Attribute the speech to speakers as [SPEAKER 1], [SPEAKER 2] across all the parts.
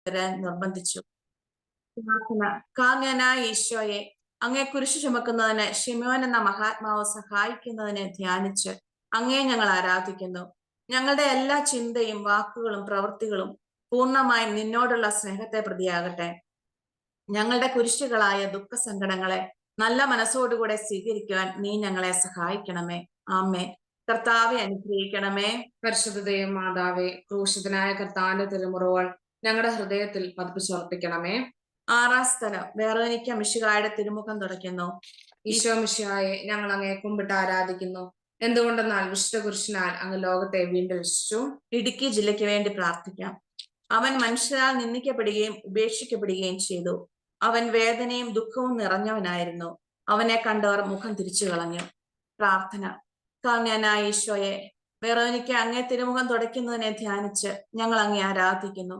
[SPEAKER 1] വരാൻ നിർബന്ധിച്ചു. പ്രാർത്ഥന. കാരുണ്യനായ ഈശോയെ, അങ്ങേ കുരിശ് ചുമക്കുന്നതിന് ശിമോൻ എന്ന മഹാത്മാവ് സഹായിക്കുന്നതിനെ ധ്യാനിച്ച് അങ്ങേ ഞങ്ങൾ ആരാധിക്കുന്നു. ഞങ്ങളുടെ എല്ലാ ചിന്തയും വാക്കുകളും പ്രവൃത്തികളും പൂർണ്ണമായും നിന്നോടുള്ള സ്നേഹത്തെ പ്രതിയാകട്ടെ. ഞങ്ങളുടെ കുരിശുകളായ ദുഃഖസങ്കടങ്ങളെ നല്ല മനസ്സോടുകൂടെ സ്വീകരിക്കുവാൻ നീ ഞങ്ങളെ സഹായിക്കണമേ. ആമേ. കർത്താവെ അനുഗ്രഹിക്കണമേ.
[SPEAKER 2] പരിശുദ്ധ മാതാവേ, ക്രൂശിതനായ കർത്താവിന്റെ തിരുമുറിവുകൾ ഞങ്ങളുടെ ഹൃദയത്തിൽ പതിപ്പിച്ചുറപ്പിക്കണമേ.
[SPEAKER 1] ആറാം സ്ഥലം. വെറോനിക്ക മിശിഹായുടെ തിരുമുഖം തുടയ്ക്കുന്നു.
[SPEAKER 2] ഈശോ മിശിഹായെ ഞങ്ങൾ അങ്ങേ കുമ്പിട്ട് ആരാധിക്കുന്നു. എന്തുകൊണ്ടെന്നാൽ വിശുദ്ധ കുരിശിനാൽ അങ്ങ് ലോകത്തെ വീണ്ടും രക്ഷിച്ചു.
[SPEAKER 1] ഇടുക്കി ജില്ലയ്ക്ക് വേണ്ടി പ്രാർത്ഥിക്കാം. അവൻ മനുഷ്യരാൽ നിന്ദിക്കപ്പെടുകയും ഉപേക്ഷിക്കപ്പെടുകയും ചെയ്തു. അവൻ വേദനയും ദുഃഖവും നിറഞ്ഞവനായിരുന്നു. അവനെ കണ്ടവർ മുഖം തിരിച്ചു കളഞ്ഞു. പ്രാർത്ഥന. കാരുണ്യനായ ഈശോയെ, വെറോനിക്ക അങ്ങേ തിരുമുഖം തുടയ്ക്കുന്നതിനെ ധ്യാനിച്ച് ഞങ്ങൾ അങ്ങേ ആരാധിക്കുന്നു.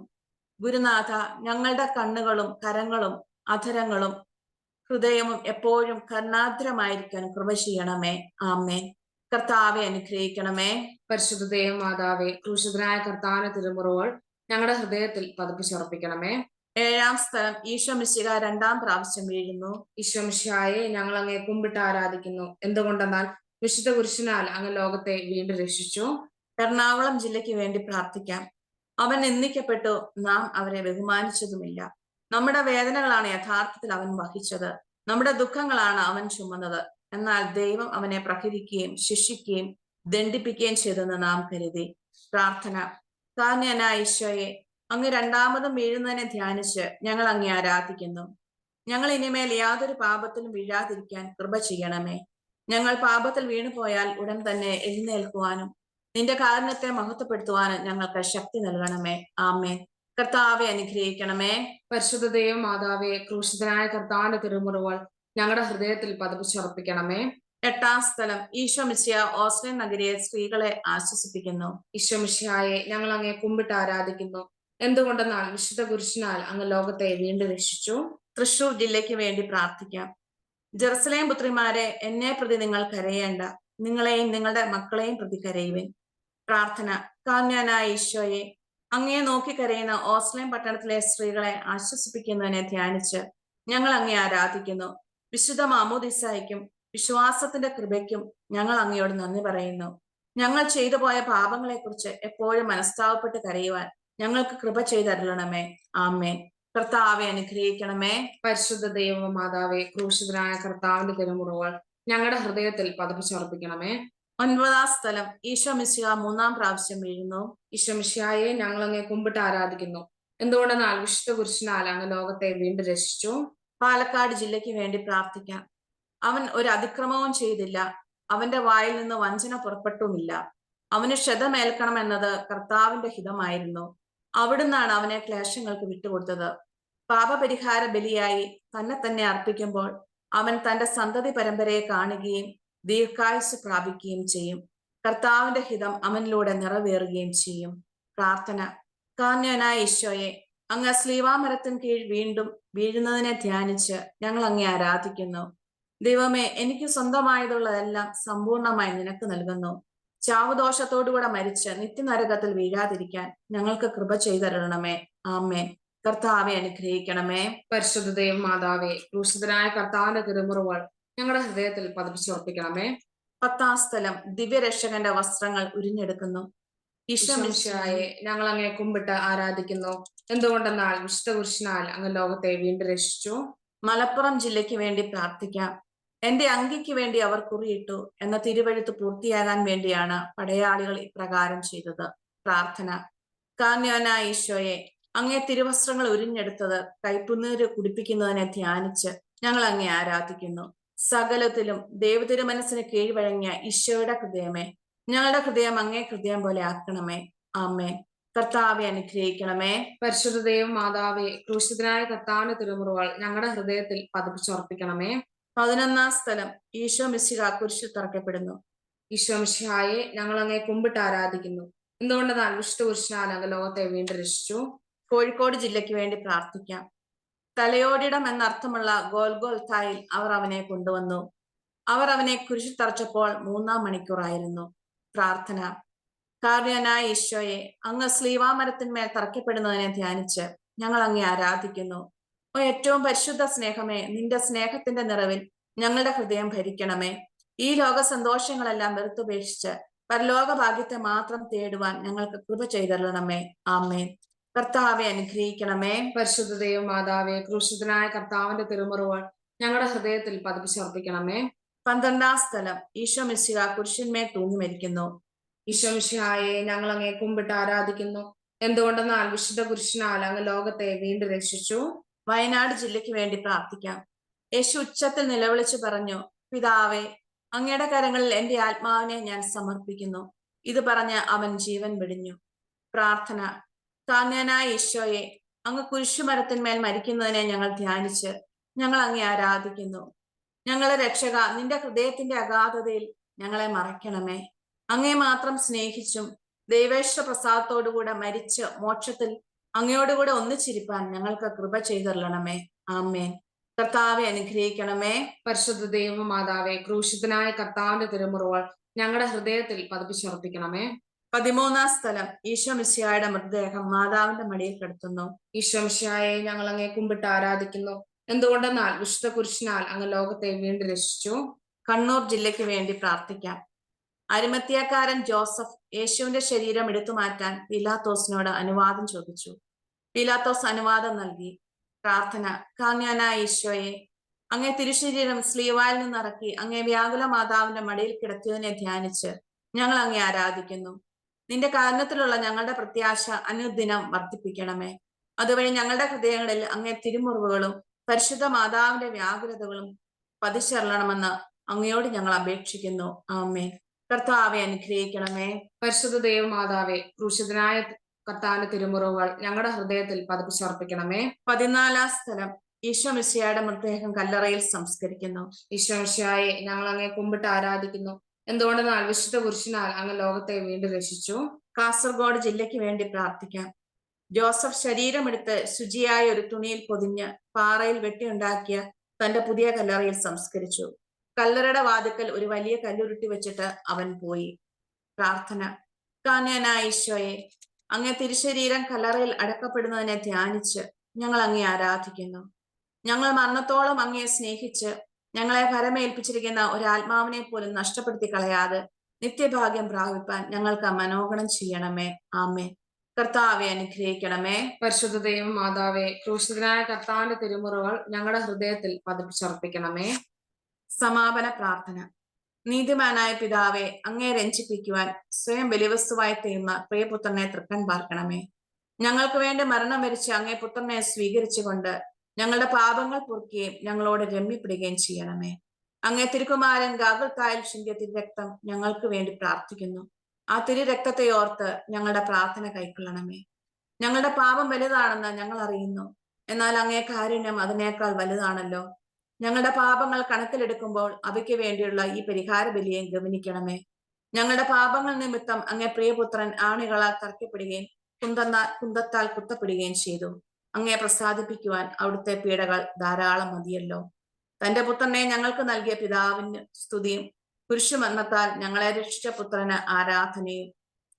[SPEAKER 1] ഗുരുനാഥ, ഞങ്ങളുടെ കണ്ണുകളും കരങ്ങളും അധരങ്ങളും ഹൃദയവും എപ്പോഴും കരുണാദ്രമായിരിക്കാൻ കൃപ ചെയ്യണമേ. ആമേൻ. കർത്താവെ അനുഗ്രഹിക്കണമേ.
[SPEAKER 2] പരിശുദ്ധ മാതാവേ, ക്രൂശിതനായ കർത്താവിന്റെ തിരുമുറിവുകൾ ഞങ്ങളുടെ ഹൃദയത്തിൽ പതിപ്പിച്ചുറപ്പിക്കണമേ.
[SPEAKER 1] ഏഴാം സ്ഥലം. ഈശോ മിശിഹ രണ്ടാം പ്രാവശ്യം വീഴുന്നു.
[SPEAKER 2] ഈശോ മിശിഹായെ ഞങ്ങൾ അങ്ങേ കുമ്പിട്ട് ആരാധിക്കുന്നു. എന്തുകൊണ്ടെന്നാൽ വിശുദ്ധ കുരിശിനാൽ അങ്ങ് ലോകത്തെ വീണ്ടും രക്ഷിച്ചു.
[SPEAKER 1] എറണാകുളം ജില്ലയ്ക്ക് വേണ്ടി പ്രാർത്ഥിക്കാം. അവൻ നിന്ദിക്കപ്പെട്ടു, നാം അവരെ ബഹുമാനിച്ചതുമില്ല. നമ്മുടെ വേദനകളാണ് യഥാർത്ഥത്തിൽ അവൻ വഹിച്ചത്, നമ്മുടെ ദുഃഖങ്ങളാണ് അവൻ ചുമന്നത്. എന്നാൽ ദൈവം അവനെ പ്രഹരിക്കുകയും ശിക്ഷിക്കുകയും ദണ്ഡിപ്പിക്കുകയും ചെയ്തെന്ന് നാം കരുതി. പ്രാർത്ഥന. കാരുണ്യനായ ഈശോയെ, അങ്ങ് രണ്ടാമതും വീഴുന്നതിനെ ധ്യാനിച്ച് ഞങ്ങൾ അങ്ങേ ആരാധിക്കുന്നു. ഞങ്ങൾ ഇനിമേൽ യാതൊരു പാപത്തിലും വീഴാതിരിക്കാൻ കൃപ ചെയ്യണമേ. ഞങ്ങൾ പാപത്തിൽ വീണുപോയാൽ ഉടൻ തന്നെ എഴുന്നേൽക്കുവാനും നിന്റെ കാരുണ്യത്തെ മഹത്വപ്പെടുത്തുവാനും ഞങ്ങൾക്ക് ശക്തി നൽകണമേ. ആമേൻ. കർത്താവെ അനുഗ്രഹിക്കണമേ.
[SPEAKER 2] പരിശുദ്ധ മാതാവേ, ക്രൂശിതനായ കർത്താവിന്റെ തിരുമുറിവുകൾ ഞങ്ങളുടെ ഹൃദയത്തിൽ പതിപ്പിച്ചുറപ്പിക്കണമേ.
[SPEAKER 1] എട്ടാം സ്ഥലം. ഈശോ മിശിഹ ഓസ്ട്രിയൻ നഗരിയെ സ്ത്രീകളെ ആശ്വസിപ്പിക്കുന്നു.
[SPEAKER 2] ഈശോ മിശിഹായെ ഞങ്ങൾ അങ്ങേ കുമ്പിട്ട് ആരാധിക്കുന്നു. എന്തുകൊണ്ടെന്നാൽ വിശുദ്ധ കുരിശിനാൽ അങ്ങ് ലോകത്തെ വീണ്ടും രക്ഷിച്ചു.
[SPEAKER 1] തൃശൂർ ജില്ലയ്ക്ക് വേണ്ടി പ്രാർത്ഥിക്കാം. ജെറുസലേം പുത്രിമാരെ, എന്നെ പ്രതി നിങ്ങൾ കരയേണ്ട, നിങ്ങളെയും നിങ്ങളുടെ മക്കളെയും പ്രതി കരയുവിൻ. പ്രാർത്ഥന. കാരുണ്യനായ ഈശോയെ, അങ്ങയെ നോക്കി കരയുന്ന ഓസ്ലേം പട്ടണത്തിലെ സ്ത്രീകളെ ആശ്വസിപ്പിക്കുന്നതിനെ ധ്യാനിച്ച് ഞങ്ങൾ അങ്ങേ ആരാധിക്കുന്നു. വിശുദ്ധ മാമോദിസായ്ക്കും വിശ്വാസത്തിന്റെ കൃപയ്ക്കും ഞങ്ങൾ അങ്ങയോട് നന്ദി പറയുന്നു. ഞങ്ങൾ ചെയ്തു പോയ പാപങ്ങളെക്കുറിച്ച് എപ്പോഴും മനസ്താവപ്പെട്ട് കരയുവാൻ ഞങ്ങൾക്ക് കൃപ ചെയ്തരുളണമേ. ആമേൻ. കർത്താവെ അനുഗ്രഹിക്കണമേ.
[SPEAKER 2] പരിശുദ്ധ മാതാവേ, ക്രൂശിതനായ കർത്താവിന്റെ തിരുമുറിവുകൾ ഞങ്ങളുടെ ഹൃദയത്തിൽ പതിപ്പിച്ചുറപ്പിക്കണമേ.
[SPEAKER 1] ഒൻപതാം സ്ഥലം. ഈശോ മിശിഹ മൂന്നാം പ്രാവശ്യം വീഴുന്നു.
[SPEAKER 2] ഈശോ മിശിഹായെ ഞങ്ങൾ അങ്ങേ കുമ്പിട്ട് ആരാധിക്കുന്നു. എന്തുകൊണ്ടെന്നാൽ വിശുദ്ധ കുരിശിനാൽ അങ്ങ് ലോകത്തെ വീണ്ടും രക്ഷിച്ചു.
[SPEAKER 1] പാലക്കാട് ജില്ലയ്ക്ക് വേണ്ടി പ്രാർത്ഥിക്കാം. അവൻ ഒരു അതിക്രമവും ചെയ്തില്ല, അവന്റെ വായിൽ നിന്ന് വഞ്ചന പുറപ്പെട്ടുമില്ല. അവന് ക്ഷതമേൽക്കണം എന്നത് കർത്താവിന്റെ ഹിതമായിരുന്നു. അവിടുന്നാണ് അവനെ ക്ലേശങ്ങൾക്ക് വിട്ടുകൊടുത്തത്. പാപപരിഹാര ബലിയായി തന്നെ അർപ്പിക്കുമ്പോൾ അവൻ തന്റെ സന്തതി പരമ്പരയെ കാണുകയും ദീർഘായുസ് പ്രാപിക്കുകയും ചെയ്യും. കർത്താവിന്റെ ഹിതം അവനിലൂടെ നിറവേറുകയും ചെയ്യും. പ്രാർത്ഥന. കാരുണ്യനായ ഈശോയെ, അങ്ങ് സ്ലീവാമരത്തിന് കീഴ് വീണ്ടും വീഴുന്നതിനെ ധ്യാനിച്ച് ഞങ്ങൾ അങ്ങേ ആരാധിക്കുന്നു. ദൈവമേ, എനിക്ക് സ്വന്തമായതുള്ളതെല്ലാം സമ്പൂർണമായി നിനക്ക് നൽകുന്നു. ചാവുദോഷത്തോടുകൂടെ മരിച്ച് നിത്യനരകത്തിൽ വീഴാതിരിക്കാൻ ഞങ്ങൾക്ക് കൃപ ചെയ്തരുളണമേ. ആമേൻ. കർത്താവെ അനുഗ്രഹിക്കണമേ.
[SPEAKER 2] പരിശുദ്ധ മാതാവേ, ക്രൂശിതനായ കർത്താവിന്റെ തിരുമുറിവുകൾ ഞങ്ങളുടെ ഹൃദയത്തിൽ പതിപ്പിച്ചുറപ്പിക്കണമേ.
[SPEAKER 1] പത്താം സ്ഥലം. ദിവ്യരക്ഷകന്റെ വസ്ത്രങ്ങൾ ഉരിഞ്ഞെടുക്കുന്നു.
[SPEAKER 2] ഈശോ മിശിഹായെ ഞങ്ങൾ അങ്ങേ കുമ്പിട്ട് ആരാധിക്കുന്നു. എന്തുകൊണ്ടെന്നാൽ വിശുദ്ധ കുരിശിനാൽ അങ്ങ് ലോകത്തെ വീണ്ടും രക്ഷിച്ചു.
[SPEAKER 1] മലപ്പുറം ജില്ലയ്ക്ക് വേണ്ടി പ്രാർത്ഥിക്കാം. എന്റെ അങ്കിക്ക് വേണ്ടി അവർ കുറിയിട്ടു എന്ന തിരുവെഴുത്ത് പൂർത്തിയാകാൻ വേണ്ടിയാണ് പടയാളികൾ ഇപ്രകാരം ചെയ്തത്. പ്രാർത്ഥന. കാരുണ്യനായ ഈശോയെ, അങ്ങേ തിരുവസ്ത്രങ്ങൾ ഉരിഞ്ഞെടുത്തത് കൈപ്പുനീര് കുടിപ്പിക്കുന്നതിനെ ധ്യാനിച്ച് ഞങ്ങൾ അങ്ങേ ആരാധിക്കുന്നു. സകലത്തിലും ദൈവതിരുമനസ്സിന് കീഴ്വഴങ്ങിയ ഈശോയുടെ ഹൃദയമേ, ഞങ്ങളുടെ ഹൃദയം അങ്ങേ ഹൃദയം പോലെ ആക്കണമേ. ആമേൻ. കർത്താവെ അനുഗ്രഹിക്കണമേ.
[SPEAKER 2] പരിശുദ്ധ മാതാവേ, ക്രൂശിതനായ കർത്താവിന്റെ തിരുമുറിവുകൾ ഞങ്ങളുടെ ഹൃദയത്തിൽ പതിപ്പിച്ചുറപ്പിക്കണമേ.
[SPEAKER 1] 11ാം സ്ഥലം. ഈശോ മിശിഹ കുരിശിൽ തറക്കപ്പെടുന്നു.
[SPEAKER 2] ഈശോ മിശിഹായെ ഞങ്ങൾ അങ്ങേ കുമ്പിട്ട് ആരാധിക്കുന്നു. എന്തുകൊണ്ടെന്നാൽ വിശുദ്ധ കുരിശിനാൽ അങ്ങ് ലോകത്തെ വീണ്ടും രക്ഷിച്ചു.
[SPEAKER 1] കോഴിക്കോട് ജില്ലയ്ക്ക് വേണ്ടി പ്രാർത്ഥിക്കാം. തലയോടിടം എന്നർത്ഥമുള്ള ഗോൽഗോൽത്തായിൽ അവർ അവനെ കൊണ്ടുവന്നു. അവർ അവനെ കുരിശിൽ തറച്ചപ്പോൾ 3-ാം മണിക്കൂറായിരുന്നു. പ്രാർത്ഥന. കാരുണ്യനായ ഈശോയെ, അങ്ങ് സ്ലീവാമരത്തിന്മേൽ തറയ്ക്കപ്പെടുന്നതിനെ ധ്യാനിച്ച് ഞങ്ങൾ അങ്ങേ ആരാധിക്കുന്നു. ഓ ഏറ്റവും പരിശുദ്ധ സ്നേഹമേ, നിന്റെ സ്നേഹത്തിന്റെ നിറവിൽ ഞങ്ങളുടെ ഹൃദയം ഭരിക്കണമേ. ഈ ലോക സന്തോഷങ്ങളെല്ലാം വെറുത്തുപേക്ഷിച്ച് പരലോക ഭാഗ്യത്തെ മാത്രം തേടുവാൻ ഞങ്ങൾക്ക് കൃപ ചെയ്തരണമേ. ആമേൻ. കർത്താവെ അനുഗ്രഹിക്കണമേ.
[SPEAKER 2] പരിശുദ്ധ ദൈവ മാതാവേ, ക്രൂശിതനായ കർത്താവിന്റെ തിരുമുറിവുകൾ ഞങ്ങളുടെ ഹൃദയത്തിൽ പതിപ്പിച്ചർപ്പിക്കണമേ.
[SPEAKER 1] 12-ാം സ്ഥലം. ഈശോ മിശിഹ കുരിശിന്മേൽ തൂങ്ങി മരിക്കുന്നു.
[SPEAKER 2] ഈശോ മിശിഹായെ ഞങ്ങൾ അങ്ങേ കുമ്പിട്ട് ആരാധിക്കുന്നു. എന്തുകൊണ്ടെന്നാൽ വിശുദ്ധ കുരിശിനാൽ അങ്ങ് ലോകത്തെ വീണ്ടും രക്ഷിച്ചു.
[SPEAKER 1] വയനാട് ജില്ലയ്ക്ക് വേണ്ടി പ്രാർത്ഥിക്കാം. യേശു ഉച്ചത്തിൽ നിലവിളിച്ചു പറഞ്ഞു, പിതാവേ, അങ്ങയുടെ കരങ്ങളിൽ എന്റെ ആത്മാവിനെ ഞാൻ സമർപ്പിക്കുന്നു. ഇത് പറഞ്ഞ് അവൻ ജീവൻ വെടിഞ്ഞു. പ്രാർത്ഥന. കാന്യനായ ഈശോയെ, അങ്ങ് കുരിശുമരത്തിന്മേൽ മരിക്കുന്നതിനെ ഞങ്ങൾ ധ്യാനിച്ച് ഞങ്ങൾ അങ്ങേ ആരാധിക്കുന്നു. ഞങ്ങളെ രക്ഷക, നിന്റെ ഹൃദയത്തിന്റെ അഗാധതയിൽ ഞങ്ങളെ മറയ്ക്കണമേ. അങ്ങേ മാത്രം സ്നേഹിച്ചും ദൈവേഷ്ട പ്രസാദത്തോടുകൂടെ മരിച്ച് മോക്ഷത്തിൽ അങ്ങയോടുകൂടെ ഒന്നിച്ചിരിപ്പാൻ ഞങ്ങൾക്ക് കൃപ ചെയ്തരണമേ. ആമേൻ. കർത്താവെ അനുഗ്രഹിക്കണമേ.
[SPEAKER 2] പരിശുദ്ധ ദൈവ മാതാവേ, ക്രൂശിതനായ കർത്താവിന്റെ തിരുമുറിവുകൾ ഞങ്ങളുടെ ഹൃദയത്തിൽ പതിപ്പിച്ചർപ്പിക്കണമേ.
[SPEAKER 1] 13-ാം സ്ഥലം. ഈശോ മിശിഹായുടെ മൃതദേഹം മാതാവിന്റെ മടിയിൽ കിടത്തുന്നു.
[SPEAKER 2] ഈശോ മിശിഹായെ ഞങ്ങൾ അങ്ങേ കുമ്പിട്ട് ആരാധിക്കുന്നു. എന്തുകൊണ്ടെന്നാൽ വിശുദ്ധ കുരിശിനാൽ അങ്ങ് ലോകത്തെ വീണ്ടും രക്ഷിച്ചു.
[SPEAKER 1] കണ്ണൂർ ജില്ലയ്ക്ക് വേണ്ടി പ്രാർത്ഥിക്കാം. അരിമത്യാക്കാരൻ ജോസഫ് യേശുവിന്റെ ശരീരം എടുത്തു മാറ്റാൻ പീലാത്തോസിനോട് അനുവാദം ചോദിച്ചു. പീലാത്തോസ് അനുവാദം നൽകി. പ്രാർത്ഥന. കാന്യനായ ഈശോയെ, അങ്ങേ തിരുശരീരം സ്ലീവായിൽ നിന്നിറക്കി അങ്ങേ വ്യാകുല മാതാവിന്റെ മടിയിൽ കിടത്തിയതിനെ ധ്യാനിച്ച് ഞങ്ങൾ അങ്ങേ ആരാധിക്കുന്നു. നിന്റെ കാരണത്തിലുള്ള ഞങ്ങളുടെ പ്രത്യാശ അനുദിനം വർദ്ധിപ്പിക്കണമേ. അതുവഴി ഞങ്ങളുടെ ഹൃദയങ്ങളിൽ അങ്ങേ തിരുമുറിവുകളും പരിശുദ്ധ മാതാവിന്റെ വ്യാകുലതകളും പതിച്ചെറണമെന്ന് അങ്ങയോട് ഞങ്ങൾ അപേക്ഷിക്കുന്നു. ആമേൻ. കർത്താവെ അനുഗ്രഹിക്കണമേ.
[SPEAKER 2] പരിശുദ്ധ ദൈവ മാതാവേ, ക്രൂശിതനായ കർത്താവിന്റെ തിരുമുറിവുകൾ ഞങ്ങളുടെ ഹൃദയത്തിൽ പതിപ്പിച്ചർപ്പിക്കണമേ.
[SPEAKER 1] 14-ാം സ്ഥലം. ഈശോ മിശിഹായുടെ മൃതദേഹം കല്ലറയിൽ സംസ്കരിക്കുന്നു.
[SPEAKER 2] ഈശോ മിശിഹായെ ഞങ്ങൾ അങ്ങേ കുമ്പിട്ട് ആരാധിക്കുന്നു. എന്തുകൊണ്ടെന്നാൽ വിശുദ്ധ കുരിശിനാൽ അങ്ങ് ലോകത്തെ വീണ്ടും രക്ഷിച്ചു.
[SPEAKER 1] കാസർഗോഡ് ജില്ലയ്ക്ക് വേണ്ടി പ്രാർത്ഥിക്കാം. ജോസഫ് ശരീരമെടുത്ത് ശുചിയായ ഒരു തുണിയിൽ പൊതിഞ്ഞ് പാറയിൽ വെട്ടിയുണ്ടാക്കിയ തന്റെ പുതിയ കല്ലറയിൽ സംസ്കരിച്ചു. കല്ലറയുടെ വാതിക്കൽ ഒരു വലിയ കല്ലുരുട്ടി വെച്ചിട്ട് അവൻ പോയി. പ്രാർത്ഥന. കാന്യനായ ഈശോയെ, അങ്ങേ തിരുശരീരം കല്ലറയിൽ അടക്കപ്പെടുന്നതിനെ ധ്യാനിച്ച് ഞങ്ങൾ അങ്ങേ ആരാധിക്കുന്നു. ഞങ്ങൾ മരണത്തോളം അങ്ങേ സ്നേഹിച്ച് ഞങ്ങളെ ഭരമേൽപ്പിച്ചിരിക്കുന്ന ഒരാത്മാവിനെ പോലും നഷ്ടപ്പെടുത്തി കളയാതെ നിത്യഭാഗ്യം പ്രാപിപ്പാൻ ഞങ്ങൾക്ക് മനോഗണം ചെയ്യണമേ. ആമേൻ. കർത്താവെ അനുഗ്രഹിക്കണമേ.
[SPEAKER 2] പരിശുദ്ധ ദൈവ മാതാവേ, ക്രൂശിതനായ കർത്താവിന്റെ തിരുമുറിവുകൾ ഞങ്ങളുടെ ഹൃദയത്തിൽ പതിപ്പിച്ചർപ്പിക്കണമേ.
[SPEAKER 1] സമാപന പ്രാർത്ഥന. നീതിമാനായ പിതാവെ, അങ്ങേ രഞ്ജിപ്പിക്കുവാൻ സ്വയം ബലിവസ്തുവായി തീർന്ന പ്രിയപുത്രനെ തൃക്കൺ പാർക്കണമേ. ഞങ്ങൾക്ക് വേണ്ടി മരണം വരിച്ച് അങ്ങേ പുത്രനെ സ്വീകരിച്ചുകൊണ്ട് ഞങ്ങളുടെ പാപങ്ങൾ പൊറുക്കുകയും ഞങ്ങളോട് രമ്യപ്പെടുകയും ചെയ്യണമേ. അങ്ങേ തിരുക്കുമാരൻ ഗാഗുൽത്തായിൽ ചിന്തിയ തിരുരക്തം ഞങ്ങൾക്ക് വേണ്ടി പ്രാർത്ഥിക്കുന്നു. ആ തിരുരക്തത്തെ ഓർത്ത് ഞങ്ങളുടെ പ്രാർത്ഥന കൈക്കൊള്ളണമേ. ഞങ്ങളുടെ പാപം വലുതാണെന്ന് ഞങ്ങൾ അറിയുന്നു. എന്നാൽ അങ്ങേ കാരുണ്യം അതിനേക്കാൾ വലുതാണല്ലോ. ഞങ്ങളുടെ പാപങ്ങൾ കണക്കിലെടുക്കുമ്പോൾ അവയ്ക്ക് വേണ്ടിയുള്ള ഈ പരിഹാര ബലിയെ ഗമനിക്കണമേ. ഞങ്ങളുടെ പാപങ്ങൾ നിമിത്തം അങ്ങേ പ്രിയപുത്രൻ ആണികളാൽ തറയ്ക്കപ്പെടുകയും കുന്തത്താൽ കുത്തപ്പെടുകയും ചെയ്തു. അങ്ങേ പ്രസാദിപ്പിക്കുവാൻ അവിടുത്തെ പീഡകൾ ധാരാളം മതിയല്ലോ. തന്റെ പുത്രനെ ഞങ്ങൾക്ക് നൽകിയ പിതാവിന് സ്തുതിയും കുരിശുമരണത്താൽ ഞങ്ങളെ രക്ഷിച്ച പുത്രന് ആരാധനയും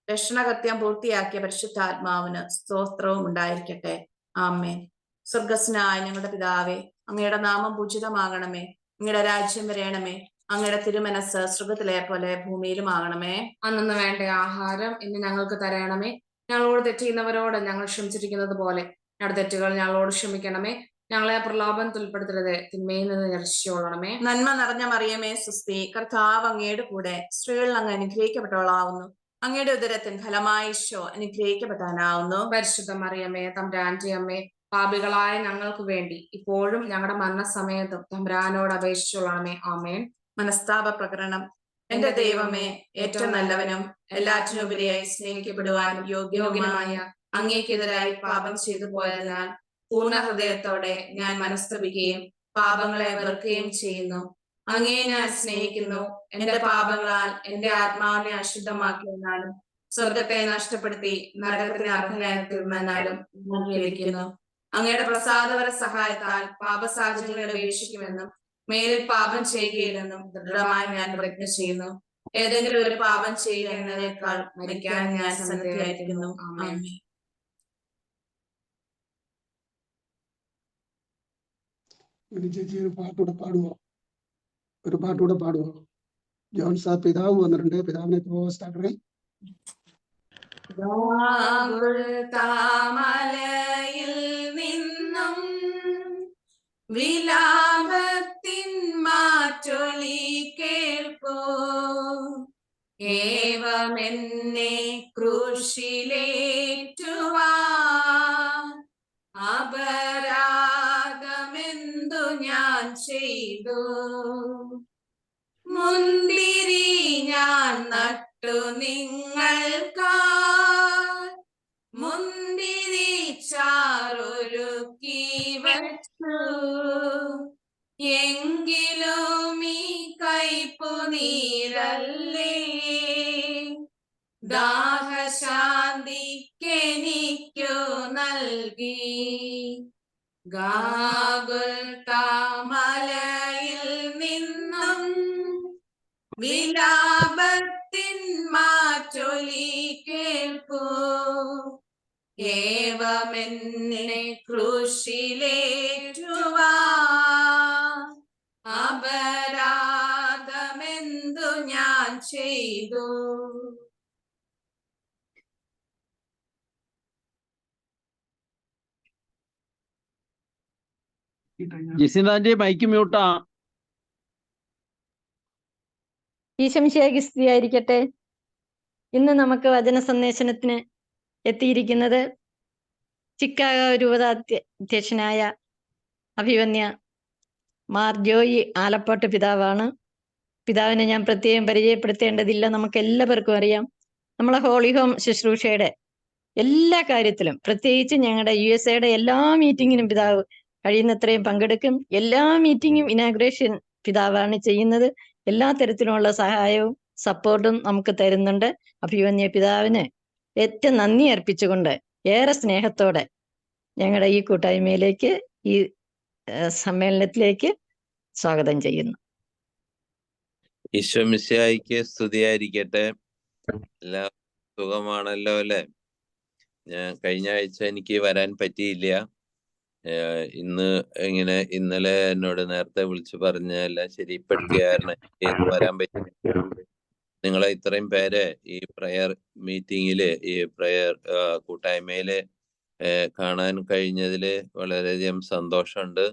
[SPEAKER 1] രക്ഷണകൃത്യം പൂർത്തിയാക്കിയ പരിശുദ്ധാത്മാവിന് സ്തോത്രവും ഉണ്ടായിരിക്കട്ടെ. ആമേൻ. സ്വർഗസ്നായ ഞങ്ങളുടെ പിതാവേ, അങ്ങയുടെ നാമം പൂജിതമാകണമേ. അങ്ങയുടെ രാജ്യം വരേണമേ. അങ്ങയുടെ തിരുമനസ് സ്വർഗത്തിലെ പോലെ ഭൂമിയിലും ആകണമേ.
[SPEAKER 2] അന്നു വേണ്ട ആഹാരം ഇന്ന് ഞങ്ങൾക്ക് തരണമേ. ഞങ്ങളോട് തെറ്റ് ചെയ്യുന്നവരോട് ഞങ്ങൾ ക്ഷമിച്ചിരിക്കുന്നത് പോലെ ഞങ്ങളുടെ തെറ്റുകൾ ഞങ്ങളോട് ക്ഷമിക്കണമേ. ഞങ്ങളെ പ്രലോഭനത്തിൽ ഉൾപ്പെടുത്തരുത്, തിന്മയിൽ നിന്ന് രക്ഷിച്ചുകൊള്ളണമേ.
[SPEAKER 1] നന്മ നിറഞ്ഞ മറിയമേ സുസ്തി, കർത്താവ് അങ്ങയുടെ കൂടെ സ്ത്രീകളിൽ അങ്ങ് അനുഗ്രഹിക്കപ്പെട്ടവളാവുന്നു. അങ്ങയുടെ ഉദരത്തിൻ ഫലമായി ഈശോ അനുഗ്രഹിക്കപ്പെടാനാവുന്നു.
[SPEAKER 2] പരിശുദ്ധ മറിയമേ, തമ്പുരാന്റെ അമ്മേ, പാപികളായ ഞങ്ങൾക്ക് വേണ്ടി ഇപ്പോഴും ഞങ്ങളുടെ മരണസമയത്തും തമ്പുരാനോട് അപേക്ഷിച്ചുകൊള്ളണമേ. ആമേൻ.
[SPEAKER 1] മനസ്താപ പ്രകരണം. എന്റെ ദൈവമേ, ഏറ്റവും നല്ലവനും എല്ലാറ്റിനുപരിയായി സ്നേഹിക്കപ്പെടുവാൻ യോഗ്യനുമായ അങ്ങേക്കെതിരായി പാപം ചെയ്തു പോയതിനാൽ പൂർണ്ണ ഹൃദയത്തോടെ ഞാൻ മനസ്തപിക്കുകയും പാപങ്ങളെ വെറുക്കുകയും ചെയ്യുന്നു. അങ്ങേ ഞാൻ സ്നേഹിക്കുന്നു. എന്റെ പാപങ്ങളാൽ എന്റെ ആത്മാവിനെ അശുദ്ധമാക്കിയതിനാലും സ്വർഗത്തെ നഷ്ടപ്പെടുത്തി നരകത്തിന് അർഹനായി തീർന്നതിനാലും ഞാൻ ഖേദിക്കുന്നു. അങ്ങയുടെ പ്രസാദപര സഹായത്താൽ പാപസാഹചര്യങ്ങളെ ഉപേക്ഷിക്കുമെന്നും മേലിൽ പാപം ചെയ്യുകയില്ലെന്നും ദൃഢമായി ഞാൻ പ്രതിജ്ഞ ചെയ്യുന്നു. ഏതെങ്കിലും ഒരു പാപം ചെയ്യുക എന്നതിനേക്കാൾ മരിക്കാൻ ഞാൻ സന്നദ്ധയായിരിക്കുന്നു. ആമേൻ.
[SPEAKER 3] ചേച്ചി ഒരു പാട്ടുകൂടെ പാടുമോ? ജോൺസാ പിതാവ് വന്നിട്ടുണ്ട്, പിതാവിനെ പോസ്റ്റ് ആക്കണേ.
[SPEAKER 1] താമലയിൽ നിന്നും വിലാപത്തിൻ മാറ്റൊലി കേൾപ്പോ, ഏവമെന്നെ ക്രൂശിലേറ്റുവാൻ അപരാധമെന്തു ഞാൻ ചെയ്തു. മുന്തിരി ഞാൻ നട്ടു നിങ്ങൾക്കായി, മുന്തിരി ചാറൊരുക്കി വച്ചു, എങ്കിലും ഈ കയ്പു നീരല്ലേ ദാഹശാന്തിക്കെനിക്കു നൽകി. ഗാഗുൽത്താമലയിൽ നിന്നും വിലാപത്തിൻ മാറ്റൊലി കേൾപ്പൂ, ഏവമെന്നെ ക്രൂശിലേറ്റുവാൻ അപരാധമെന്തു ഞാൻ ചെയ്തു.
[SPEAKER 4] ജിസിനാന്റെ മൈക്ക് മ്യൂട്ടാ.
[SPEAKER 5] ഈശംശിയായി സ്തുതിയായിരിക്കട്ടെ. ഇന്ന് നമുക്ക് വചന സന്ദേശനത്തിന് എത്തിയിരിക്കുന്നത് ചിക്കാഗോ രൂപത അധ്യക്ഷനായ അഭിവന്യ മാർ ജോയി ആലപ്പാട്ട് പിതാവാണ്. പിതാവിനെ ഞാൻ പ്രത്യേകം പരിചയപ്പെടുത്തേണ്ടതില്ല, നമുക്ക് എല്ലാവർക്കും അറിയാം. നമ്മളെ ഹോളി ഹോം ശുശ്രൂഷയുടെ എല്ലാ കാര്യത്തിലും, പ്രത്യേകിച്ച് ഞങ്ങളുടെ USA എല്ലാ മീറ്റിങ്ങിനും പിതാവ് കഴിയുന്നത്രയും പങ്കെടുക്കും. എല്ലാ മീറ്റിങ്ങും ഇനാഗ്രേഷൻ പിതാവാണ് ചെയ്യുന്നത്. എല്ലാ തരത്തിലുമുള്ള സഹായവും സപ്പോർട്ടും നമുക്ക് തരുന്നുണ്ട്. അഭിവന്യ പിതാവിന് ഏറ്റവും നന്ദി അർപ്പിച്ചുകൊണ്ട് ഏറെ സ്നേഹത്തോടെ ഞങ്ങളുടെ ഈ കൂട്ടായ്മയിലേക്ക്, ഈ സമ്മേളനത്തിലേക്ക് സ്വാഗതം ചെയ്യുന്നു.
[SPEAKER 6] ഈശോ മിശിഹായ്ക്ക് സ്തുതിയായിരിക്കട്ടെ. എല്ലാം സുഖമാണല്ലോ അല്ലെ? ഞാൻ കഴിഞ്ഞ ആഴ്ച എനിക്ക് വരാൻ പറ്റിയില്ല. ഇന്നലെ എന്നോട് നേരത്തെ വിളിച്ചു പറഞ്ഞ എല്ലാം ശരിപ്പെടുത്തിയായിരുന്നു വരാൻ പറ്റി. നിങ്ങളെ ഇത്രയും പേര് ഈ പ്രയർ മീറ്റിങ്ങില്, ഈ പ്രയർ കൂട്ടായ്മയില് കാണാൻ കഴിഞ്ഞതില് വളരെയധികം സന്തോഷമുണ്ട്.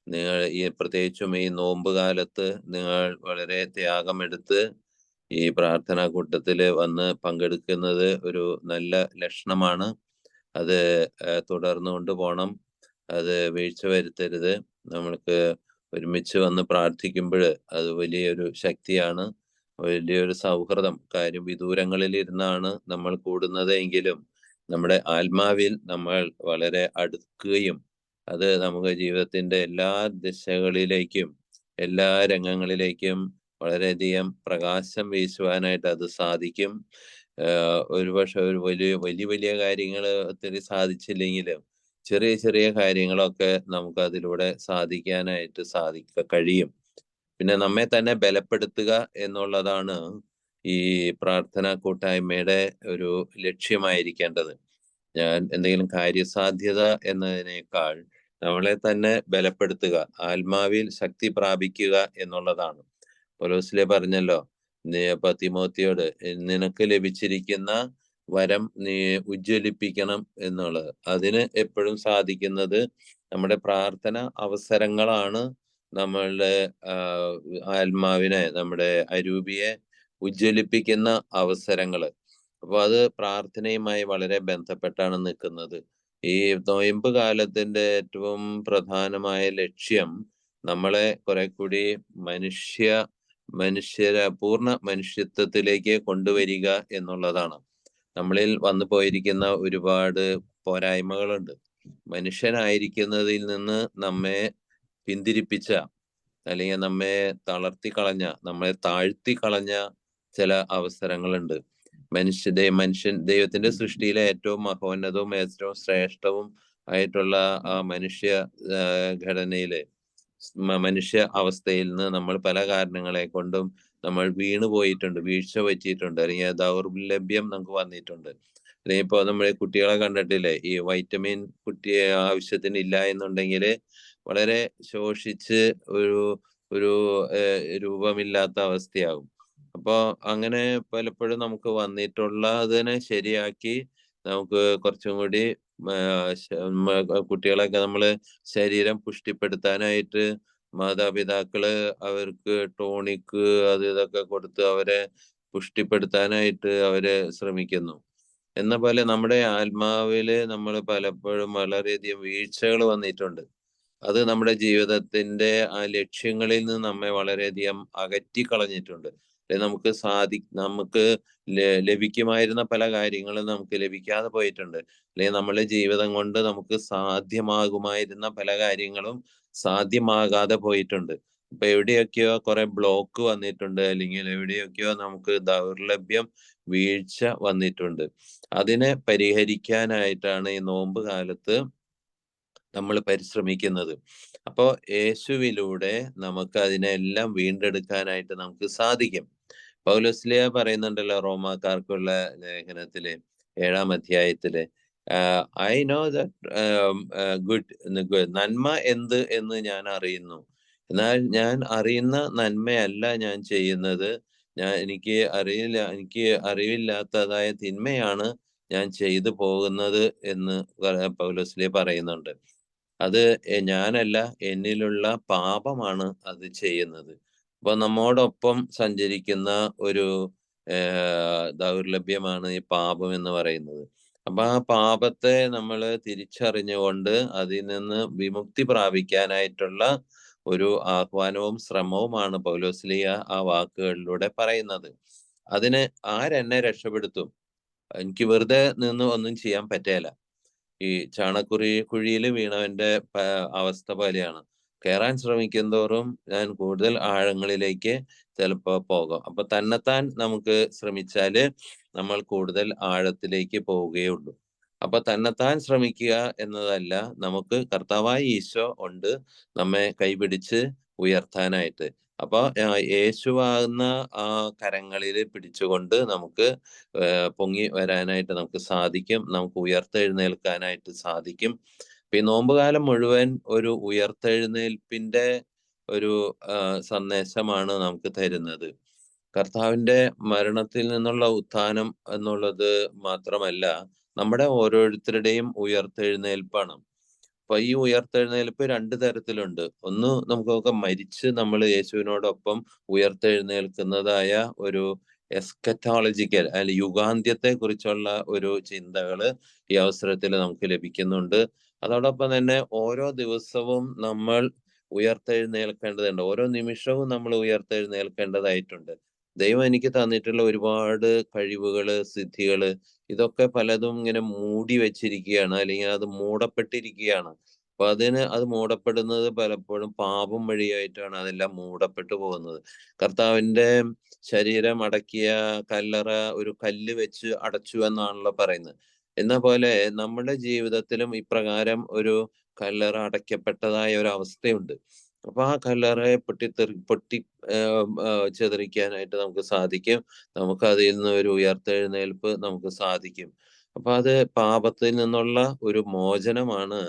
[SPEAKER 6] നിങ്ങൾ പ്രത്യേകിച്ചും ഈ നോമ്പ് കാലത്ത് നിങ്ങൾ വളരെ ത്യാഗമെടുത്ത് ഈ പ്രാർത്ഥനാ കൂട്ടത്തില് വന്ന് പങ്കെടുക്കുന്നത് ഒരു നല്ല ലക്ഷണമാണ്. അത് തുടർന്നു കൊണ്ടുപോകണം. അത് വീഴ്ച വരുത്തരുത്. നമ്മൾക്ക് ഒരുമിച്ച് വന്ന് പ്രാർത്ഥിക്കുമ്പോൾ അത് വലിയൊരു ശക്തിയാണ്, വലിയൊരു സൗഹൃദം. കാര്യം വിദൂരങ്ങളിൽ ഇരുന്നാണ് നമ്മൾ കൂടുന്നത് എങ്കിലും നമ്മുടെ ആത്മാവിൽ നമ്മൾ വളരെ അടുക്കുകയും അത് നമുക്ക് ജീവിതത്തിന്റെ എല്ലാ ദിശകളിലേക്കും എല്ലാ രംഗങ്ങളിലേക്കും വളരെയധികം പ്രകാശം വീശുവാനായിട്ട് അത് സാധിക്കും. ഒരുപക്ഷെ ഒരു വലിയ കാര്യങ്ങൾ ഒത്തിരി സാധിച്ചില്ലെങ്കിലും ചെറിയ ചെറിയ കാര്യങ്ങളൊക്കെ നമുക്ക് അതിലൂടെ സാധിക്കാനായിട്ട് കഴിയും. പിന്നെ നമ്മെ തന്നെ ബലപ്പെടുത്തുക എന്നുള്ളതാണ് ഈ പ്രാർത്ഥനാ കൂട്ടായ്മയുടെ ഒരു ലക്ഷ്യമായിരിക്കേണ്ടത്. ഞാൻ എന്തെങ്കിലും കാര്യസാധ്യത എന്നതിനേക്കാൾ നമ്മളെ തന്നെ ബലപ്പെടുത്തുക, ആത്മാവിൽ ശക്തി പ്രാപിക്കുക എന്നുള്ളതാണ്. പൗലോസിലെ പറഞ്ഞല്ലോ, തിമോത്തിയോട് നിനക്ക് ലഭിച്ചിരിക്കുന്ന വരം നീ ഉജ്ജ്വലിപ്പിക്കണം എന്നുള്ളത്. അതിന് എപ്പോഴും സാധിക്കുന്നത് നമ്മുടെ പ്രാർത്ഥന അവസരങ്ങളാണ് നമ്മളുടെ ആത്മാവിനെ, നമ്മുടെ അരൂപിയെ ഉജ്ജ്വലിപ്പിക്കുന്ന അവസരങ്ങള്. അപ്പൊ അത് പ്രാർത്ഥനയുമായി വളരെ ബന്ധപ്പെട്ടാണ് നിൽക്കുന്നത്. ഈ നൊയമ്പ് കാലത്തിന്റെ ഏറ്റവും പ്രധാനമായ ലക്ഷ്യം നമ്മളെ കുറെ കൂടി പൂർണ്ണ മനുഷ്യത്വത്തിലേക്ക് കൊണ്ടുവരിക എന്നുള്ളതാണ്. നമ്മളിൽ വന്നു പോയിരിക്കുന്ന ഒരുപാട് പോരായ്മകളുണ്ട്. മനുഷ്യനായിരിക്കുന്നതിൽ നിന്ന് നമ്മെ പിന്തിരിപ്പിച്ച, അല്ലെങ്കിൽ നമ്മെ തളർത്തിക്കളഞ്ഞ, നമ്മളെ താഴ്ത്തിക്കളഞ്ഞ ചില അവസരങ്ങളുണ്ട്. ദൈവത്തിന്റെ സൃഷ്ടിയിലെ ഏറ്റവും മഹോന്നതവും ഏറ്റവും ശ്രേഷ്ഠവും ആയിട്ടുള്ള ആ മനുഷ്യ ഘടനയില്, മനുഷ്യ അവസ്ഥയിൽ നിന്ന് നമ്മൾ പല കാരണങ്ങളെ കൊണ്ടും നമ്മൾ വീഴ്ച പറ്റിയിട്ടുണ്ട്, അല്ലെങ്കിൽ ദൗർലഭ്യം നമുക്ക് വന്നിട്ടുണ്ട്. അല്ലെങ്കിൽ ഇപ്പൊ നമ്മുടെ കുട്ടികളെ കണ്ടിട്ടില്ലേ, ഈ വൈറ്റമിൻ കുട്ടിയെ ആവശ്യത്തിന് ഇല്ല എന്നുണ്ടെങ്കിൽ വളരെ ശോഷിച്ച് ഒരു ഒരു രൂപമില്ലാത്ത അവസ്ഥയാകും. അപ്പൊ അങ്ങനെ പലപ്പോഴും നമുക്ക് വന്നിട്ടുള്ളതിനെ ശരിയാക്കി നമുക്ക് കുറച്ചും കൂടി കുട്ടികളൊക്കെ നമ്മള് ശരീരം പുഷ്ടിപ്പെടുത്താനായിട്ട് മാതാപിതാക്കള് അവർക്ക് ടോണിക്ക് അത് ഇതൊക്കെ കൊടുത്ത് അവരെ പുഷ്ടിപ്പെടുത്താനായിട്ട് അവര് ശ്രമിക്കുന്നു. എന്ന പോലെ നമ്മുടെ ആത്മാവില് നമ്മൾ പലപ്പോഴും വളരെയധികം വീഴ്ചകൾ വന്നിട്ടുണ്ട്. അത് നമ്മുടെ ജീവിതത്തിന്റെ ആ ലക്ഷ്യങ്ങളിൽ നിന്ന് നമ്മെ വളരെയധികം അകറ്റി കളഞ്ഞിട്ടുണ്ട്. നമുക്ക് ലഭിക്കുമായിരുന്ന പല കാര്യങ്ങളും നമുക്ക് ലഭിക്കാതെ പോയിട്ടുണ്ട്. അല്ലെങ്കിൽ നമ്മുടെ ജീവിതം കൊണ്ട് നമുക്ക് സാധ്യമാകുമായിരുന്ന പല കാര്യങ്ങളും സാധ്യമാകാതെ പോയിട്ടുണ്ട്. ഇപ്പൊ എവിടെയൊക്കെയോ കുറെ ബ്ലോക്ക് വന്നിട്ടുണ്ട്, അല്ലെങ്കിൽ എവിടെയൊക്കെയോ നമുക്ക് ദൗർലഭ്യം, വീഴ്ച വന്നിട്ടുണ്ട്. അതിനെ പരിഹരിക്കാനായിട്ടാണ് ഈ നോമ്പ് കാലത്ത് നമ്മൾ പരിശ്രമിക്കുന്നത്. അപ്പോ യേശുവിലൂടെ നമുക്ക് അതിനെല്ലാം വീണ്ടെടുക്കാനായിട്ട് നമുക്ക് സാധിക്കും. പൗലോസ്ലീഹ പറയുന്നുണ്ടല്ലോ റോമാക്കാർക്കുള്ള ലേഖനത്തില് 7-ാം അധ്യായത്തില്, ഐ നോ ദാറ്റ് നന്മ എന്ത് എന്ന് ഞാൻ അറിയുന്നു, എന്നാൽ ഞാൻ അറിയുന്ന നന്മയല്ല ഞാൻ ചെയ്യുന്നത്, എനിക്ക് അറിവില്ലാത്തതായ തിന്മയാണ് ഞാൻ ചെയ്തു പോകുന്നത് എന്ന് പൗലോസ്ലീഹ പറയുന്നുണ്ട്. അത് ഞാനല്ല, എന്നിലുള്ള പാപമാണ് അത് ചെയ്യുന്നത്. അപ്പൊ നമ്മോടൊപ്പം സഞ്ചരിക്കുന്ന ഒരു ദൗർലഭ്യമാണ് ഈ പാപം എന്ന് പറയുന്നത്. അപ്പൊ ആ പാപത്തെ നമ്മൾ തിരിച്ചറിഞ്ഞുകൊണ്ട് അതിൽ നിന്ന് വിമുക്തി പ്രാപിക്കാനായിട്ടുള്ള ഒരു ആഹ്വാനവും ശ്രമവുമാണ് പൗലോസ്ലീഹ ആ വാക്കുകളിലൂടെ പറയുന്നത്. അതിന് ആരെന്നെ രക്ഷപ്പെടുത്തും? എനിക്ക് വെറുതെ നിന്ന് ഒന്നും ചെയ്യാൻ പറ്റേല. ഈ കുഴിയിൽ വീണവന്റെ അവസ്ഥ പോലെയാണ്. കയറാൻ ശ്രമിക്കും തോറും ഞാൻ കൂടുതൽ ആഴങ്ങളിലേക്ക് ചിലപ്പോ പോകാം. അപ്പൊ തന്നെത്താൻ നമുക്ക് ശ്രമിച്ചാല് നമ്മൾ കൂടുതൽ ആഴത്തിലേക്ക് പോവുകയുള്ളൂ. അപ്പൊ തന്നെത്താൻ ശ്രമിക്കുക എന്നതല്ല, നമുക്ക് കർത്താവായ ഈശോ ഉണ്ട് നമ്മെ കൈപിടിച്ച് ഉയർത്താനായിട്ട്. അപ്പൊ യേശുവാകുന്ന ആ കരങ്ങളിൽ പിടിച്ചുകൊണ്ട് നമുക്ക് പൊങ്ങി വരാനായിട്ട് നമുക്ക് സാധിക്കും. നമുക്ക് ഉയർത്തെഴുന്നേൽക്കാനായിട്ട് സാധിക്കും. ഈ നോമ്പുകാലം മുഴുവൻ ഒരു ഉയർത്തെഴുന്നേൽപ്പിന്റെ ഒരു സന്ദേശമാണ് നമുക്ക് തരുന്നത്. കർത്താവിന്റെ മരണത്തിൽ നിന്നുള്ള ഉത്ഥാനം എന്നുള്ളത് മാത്രമല്ല, നമ്മുടെ ഓരോരുത്തരുടെയും ഉയർത്തെഴുന്നേൽപ്പാണ്. അപ്പൊ ഈ ഉയർത്തെഴുന്നേൽപ്പ് 2 തരത്തിലുണ്ട്. ഒന്ന്, നമുക്കൊക്കെ മരിച്ച് നമ്മൾ യേശുവിനോടൊപ്പം ഉയർത്തെഴുന്നേൽക്കുന്നതായ ഒരു എസ്കറ്റോളജിക്കൽ അല്ലെങ്കിൽ യുഗാന്ത്യത്തെ കുറിച്ചുള്ള ഒരു ചിന്തകള് ഈ അവസരത്തിൽ നമുക്ക് ലഭിക്കുന്നുണ്ട്. അതോടൊപ്പം തന്നെ ഓരോ ദിവസവും നമ്മൾ ഉയർത്തെഴുന്നേൽക്കേണ്ടതുണ്ട്. ഓരോ നിമിഷവും നമ്മൾ ഉയർത്തെഴുന്നേൽക്കേണ്ടതായിട്ടുണ്ട്. ദൈവം എനിക്ക് തന്നിട്ടുള്ള ഒരുപാട് കഴിവുകള്, സിദ്ധികള്, ഇതൊക്കെ പലതും ഇങ്ങനെ മൂടി വെച്ചിരിക്കുകയാണ്, അല്ലെങ്കിൽ അത് മൂടപ്പെട്ടിരിക്കുകയാണ്. അപ്പൊ അത് മൂടപ്പെടുന്നത് പലപ്പോഴും പാപം വഴിയായിട്ടാണ് അതെല്ലാം മൂടപ്പെട്ടു പോകുന്നത്. കർത്താവിന്റെ ശരീരം അടക്കിയ കല്ലറ ഒരു കല്ല് വെച്ച് അടച്ചു എന്നാണല്ലോ പറയുന്നത്. എന്ന പോലെ നമ്മുടെ ജീവിതത്തിലും ഇപ്രകാരം ഒരു കല്ലറ അടയ്ക്കപ്പെട്ടതായ ഒരു അവസ്ഥയുണ്ട്. അപ്പൊ ആ കല്ലറയെ പൊട്ടി ചെതറിക്കാനായിട്ട് നമുക്ക് സാധിക്കും. നമുക്ക് അതിൽ നിന്ന് ഒരു ഉയർത്തെഴുന്നേൽപ്പ് നമുക്ക് സാധിക്കും. അപ്പൊ അത് പാപത്തിൽ നിന്നുള്ള ഒരു മോചനമാണ്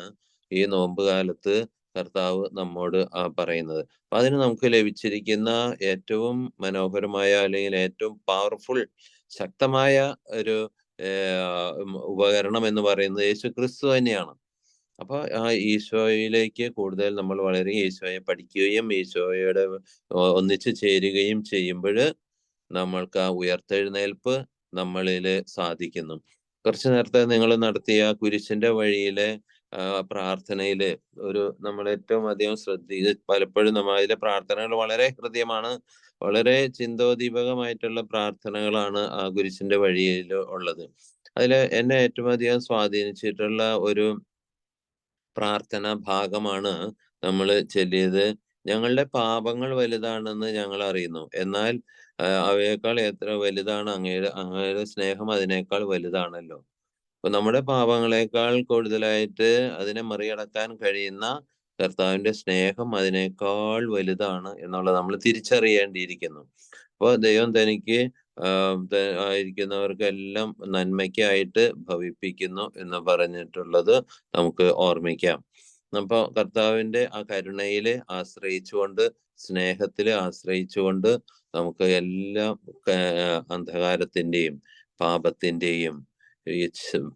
[SPEAKER 6] ഈ നോമ്പ് കാലത്ത് കർത്താവ് നമ്മോട് പറയുന്നത്. അപ്പൊ അതിന് നമുക്ക് ലഭിച്ചിരിക്കുന്ന ഏറ്റവും മനോഹരമായ, അല്ലെങ്കിൽ ഏറ്റവും പവർഫുൾ, ശക്തമായ ഒരു ഉപകരണം എന്ന് പറയുന്നത് യേശു ക്രിസ്തു തന്നെയാണ്. അപ്പൊ ആ ഈശോയിലേക്ക് കൂടുതൽ നമ്മൾ വളരെ ഈശോയെ പഠിക്കുകയും ഈശോയോട് ഒന്നിച്ചു ചേരുകയും ചെയ്യുമ്പോൾ നമ്മൾക്ക് ആ ഉയർത്തെഴുന്നേൽപ്പ് നമ്മളില് സാധിക്കുന്നു. കുറച്ചു നേരത്തെ നിങ്ങൾ നടത്തിയ കുരിശിന്റെ വഴിയിലെ പ്രാർത്ഥനയില് നമ്മൾ ഏറ്റവും അധികം പലപ്പോഴും അതിലെ പ്രാർത്ഥനകൾ വളരെ ഹൃദ്യമാണ്, വളരെ ചിന്തോദീപകമായിട്ടുള്ള പ്രാർത്ഥനകളാണ് ആ കുരിശിന്റെ വഴിയിൽ ഉള്ളത്. അതില് എന്നെ ഏറ്റവും അധികം സ്വാധീനിച്ചിട്ടുള്ള ഒരു പ്രാർത്ഥന ഭാഗമാണ് നമ്മൾ ചൊല്ലിയത്. ഞങ്ങളുടെ പാപങ്ങൾ വലുതാണെന്ന് ഞങ്ങൾ അറിയുന്നു, എന്നാൽ അവയേക്കാൾ എത്ര വലുതാണ് അങ്ങയുടെ സ്നേഹം, അതിനേക്കാൾ വലുതാണല്ലോ. അപ്പൊ നമ്മുടെ പാപങ്ങളെക്കാൾ കൂടുതലായിട്ട് അതിനെ മറികടക്കാൻ കഴിയുന്ന കർത്താവിന്റെ സ്നേഹം അതിനേക്കാൾ വലുതാണ് എന്നുള്ളത് നമ്മൾ തിരിച്ചറിയേണ്ടിയിരിക്കുന്നു. അപ്പോൾ ദൈവം തനിക്ക് ആയിരിക്കുന്നവർക്കെല്ലാം നന്മയ്ക്കായിട്ട് ഭവിപ്പിക്കുന്നു എന്ന് പറഞ്ഞിട്ടുള്ളത് നമുക്ക് ഓർമ്മിക്കാം. അപ്പൊ കർത്താവിന്റെ ആ കരുണയില് ആശ്രയിച്ചുകൊണ്ട്, സ്നേഹത്തില് ആശ്രയിച്ചുകൊണ്ട് നമുക്ക് എല്ലാ അന്ധകാരത്തിന്റെയും പാപത്തിന്റെയും ഈ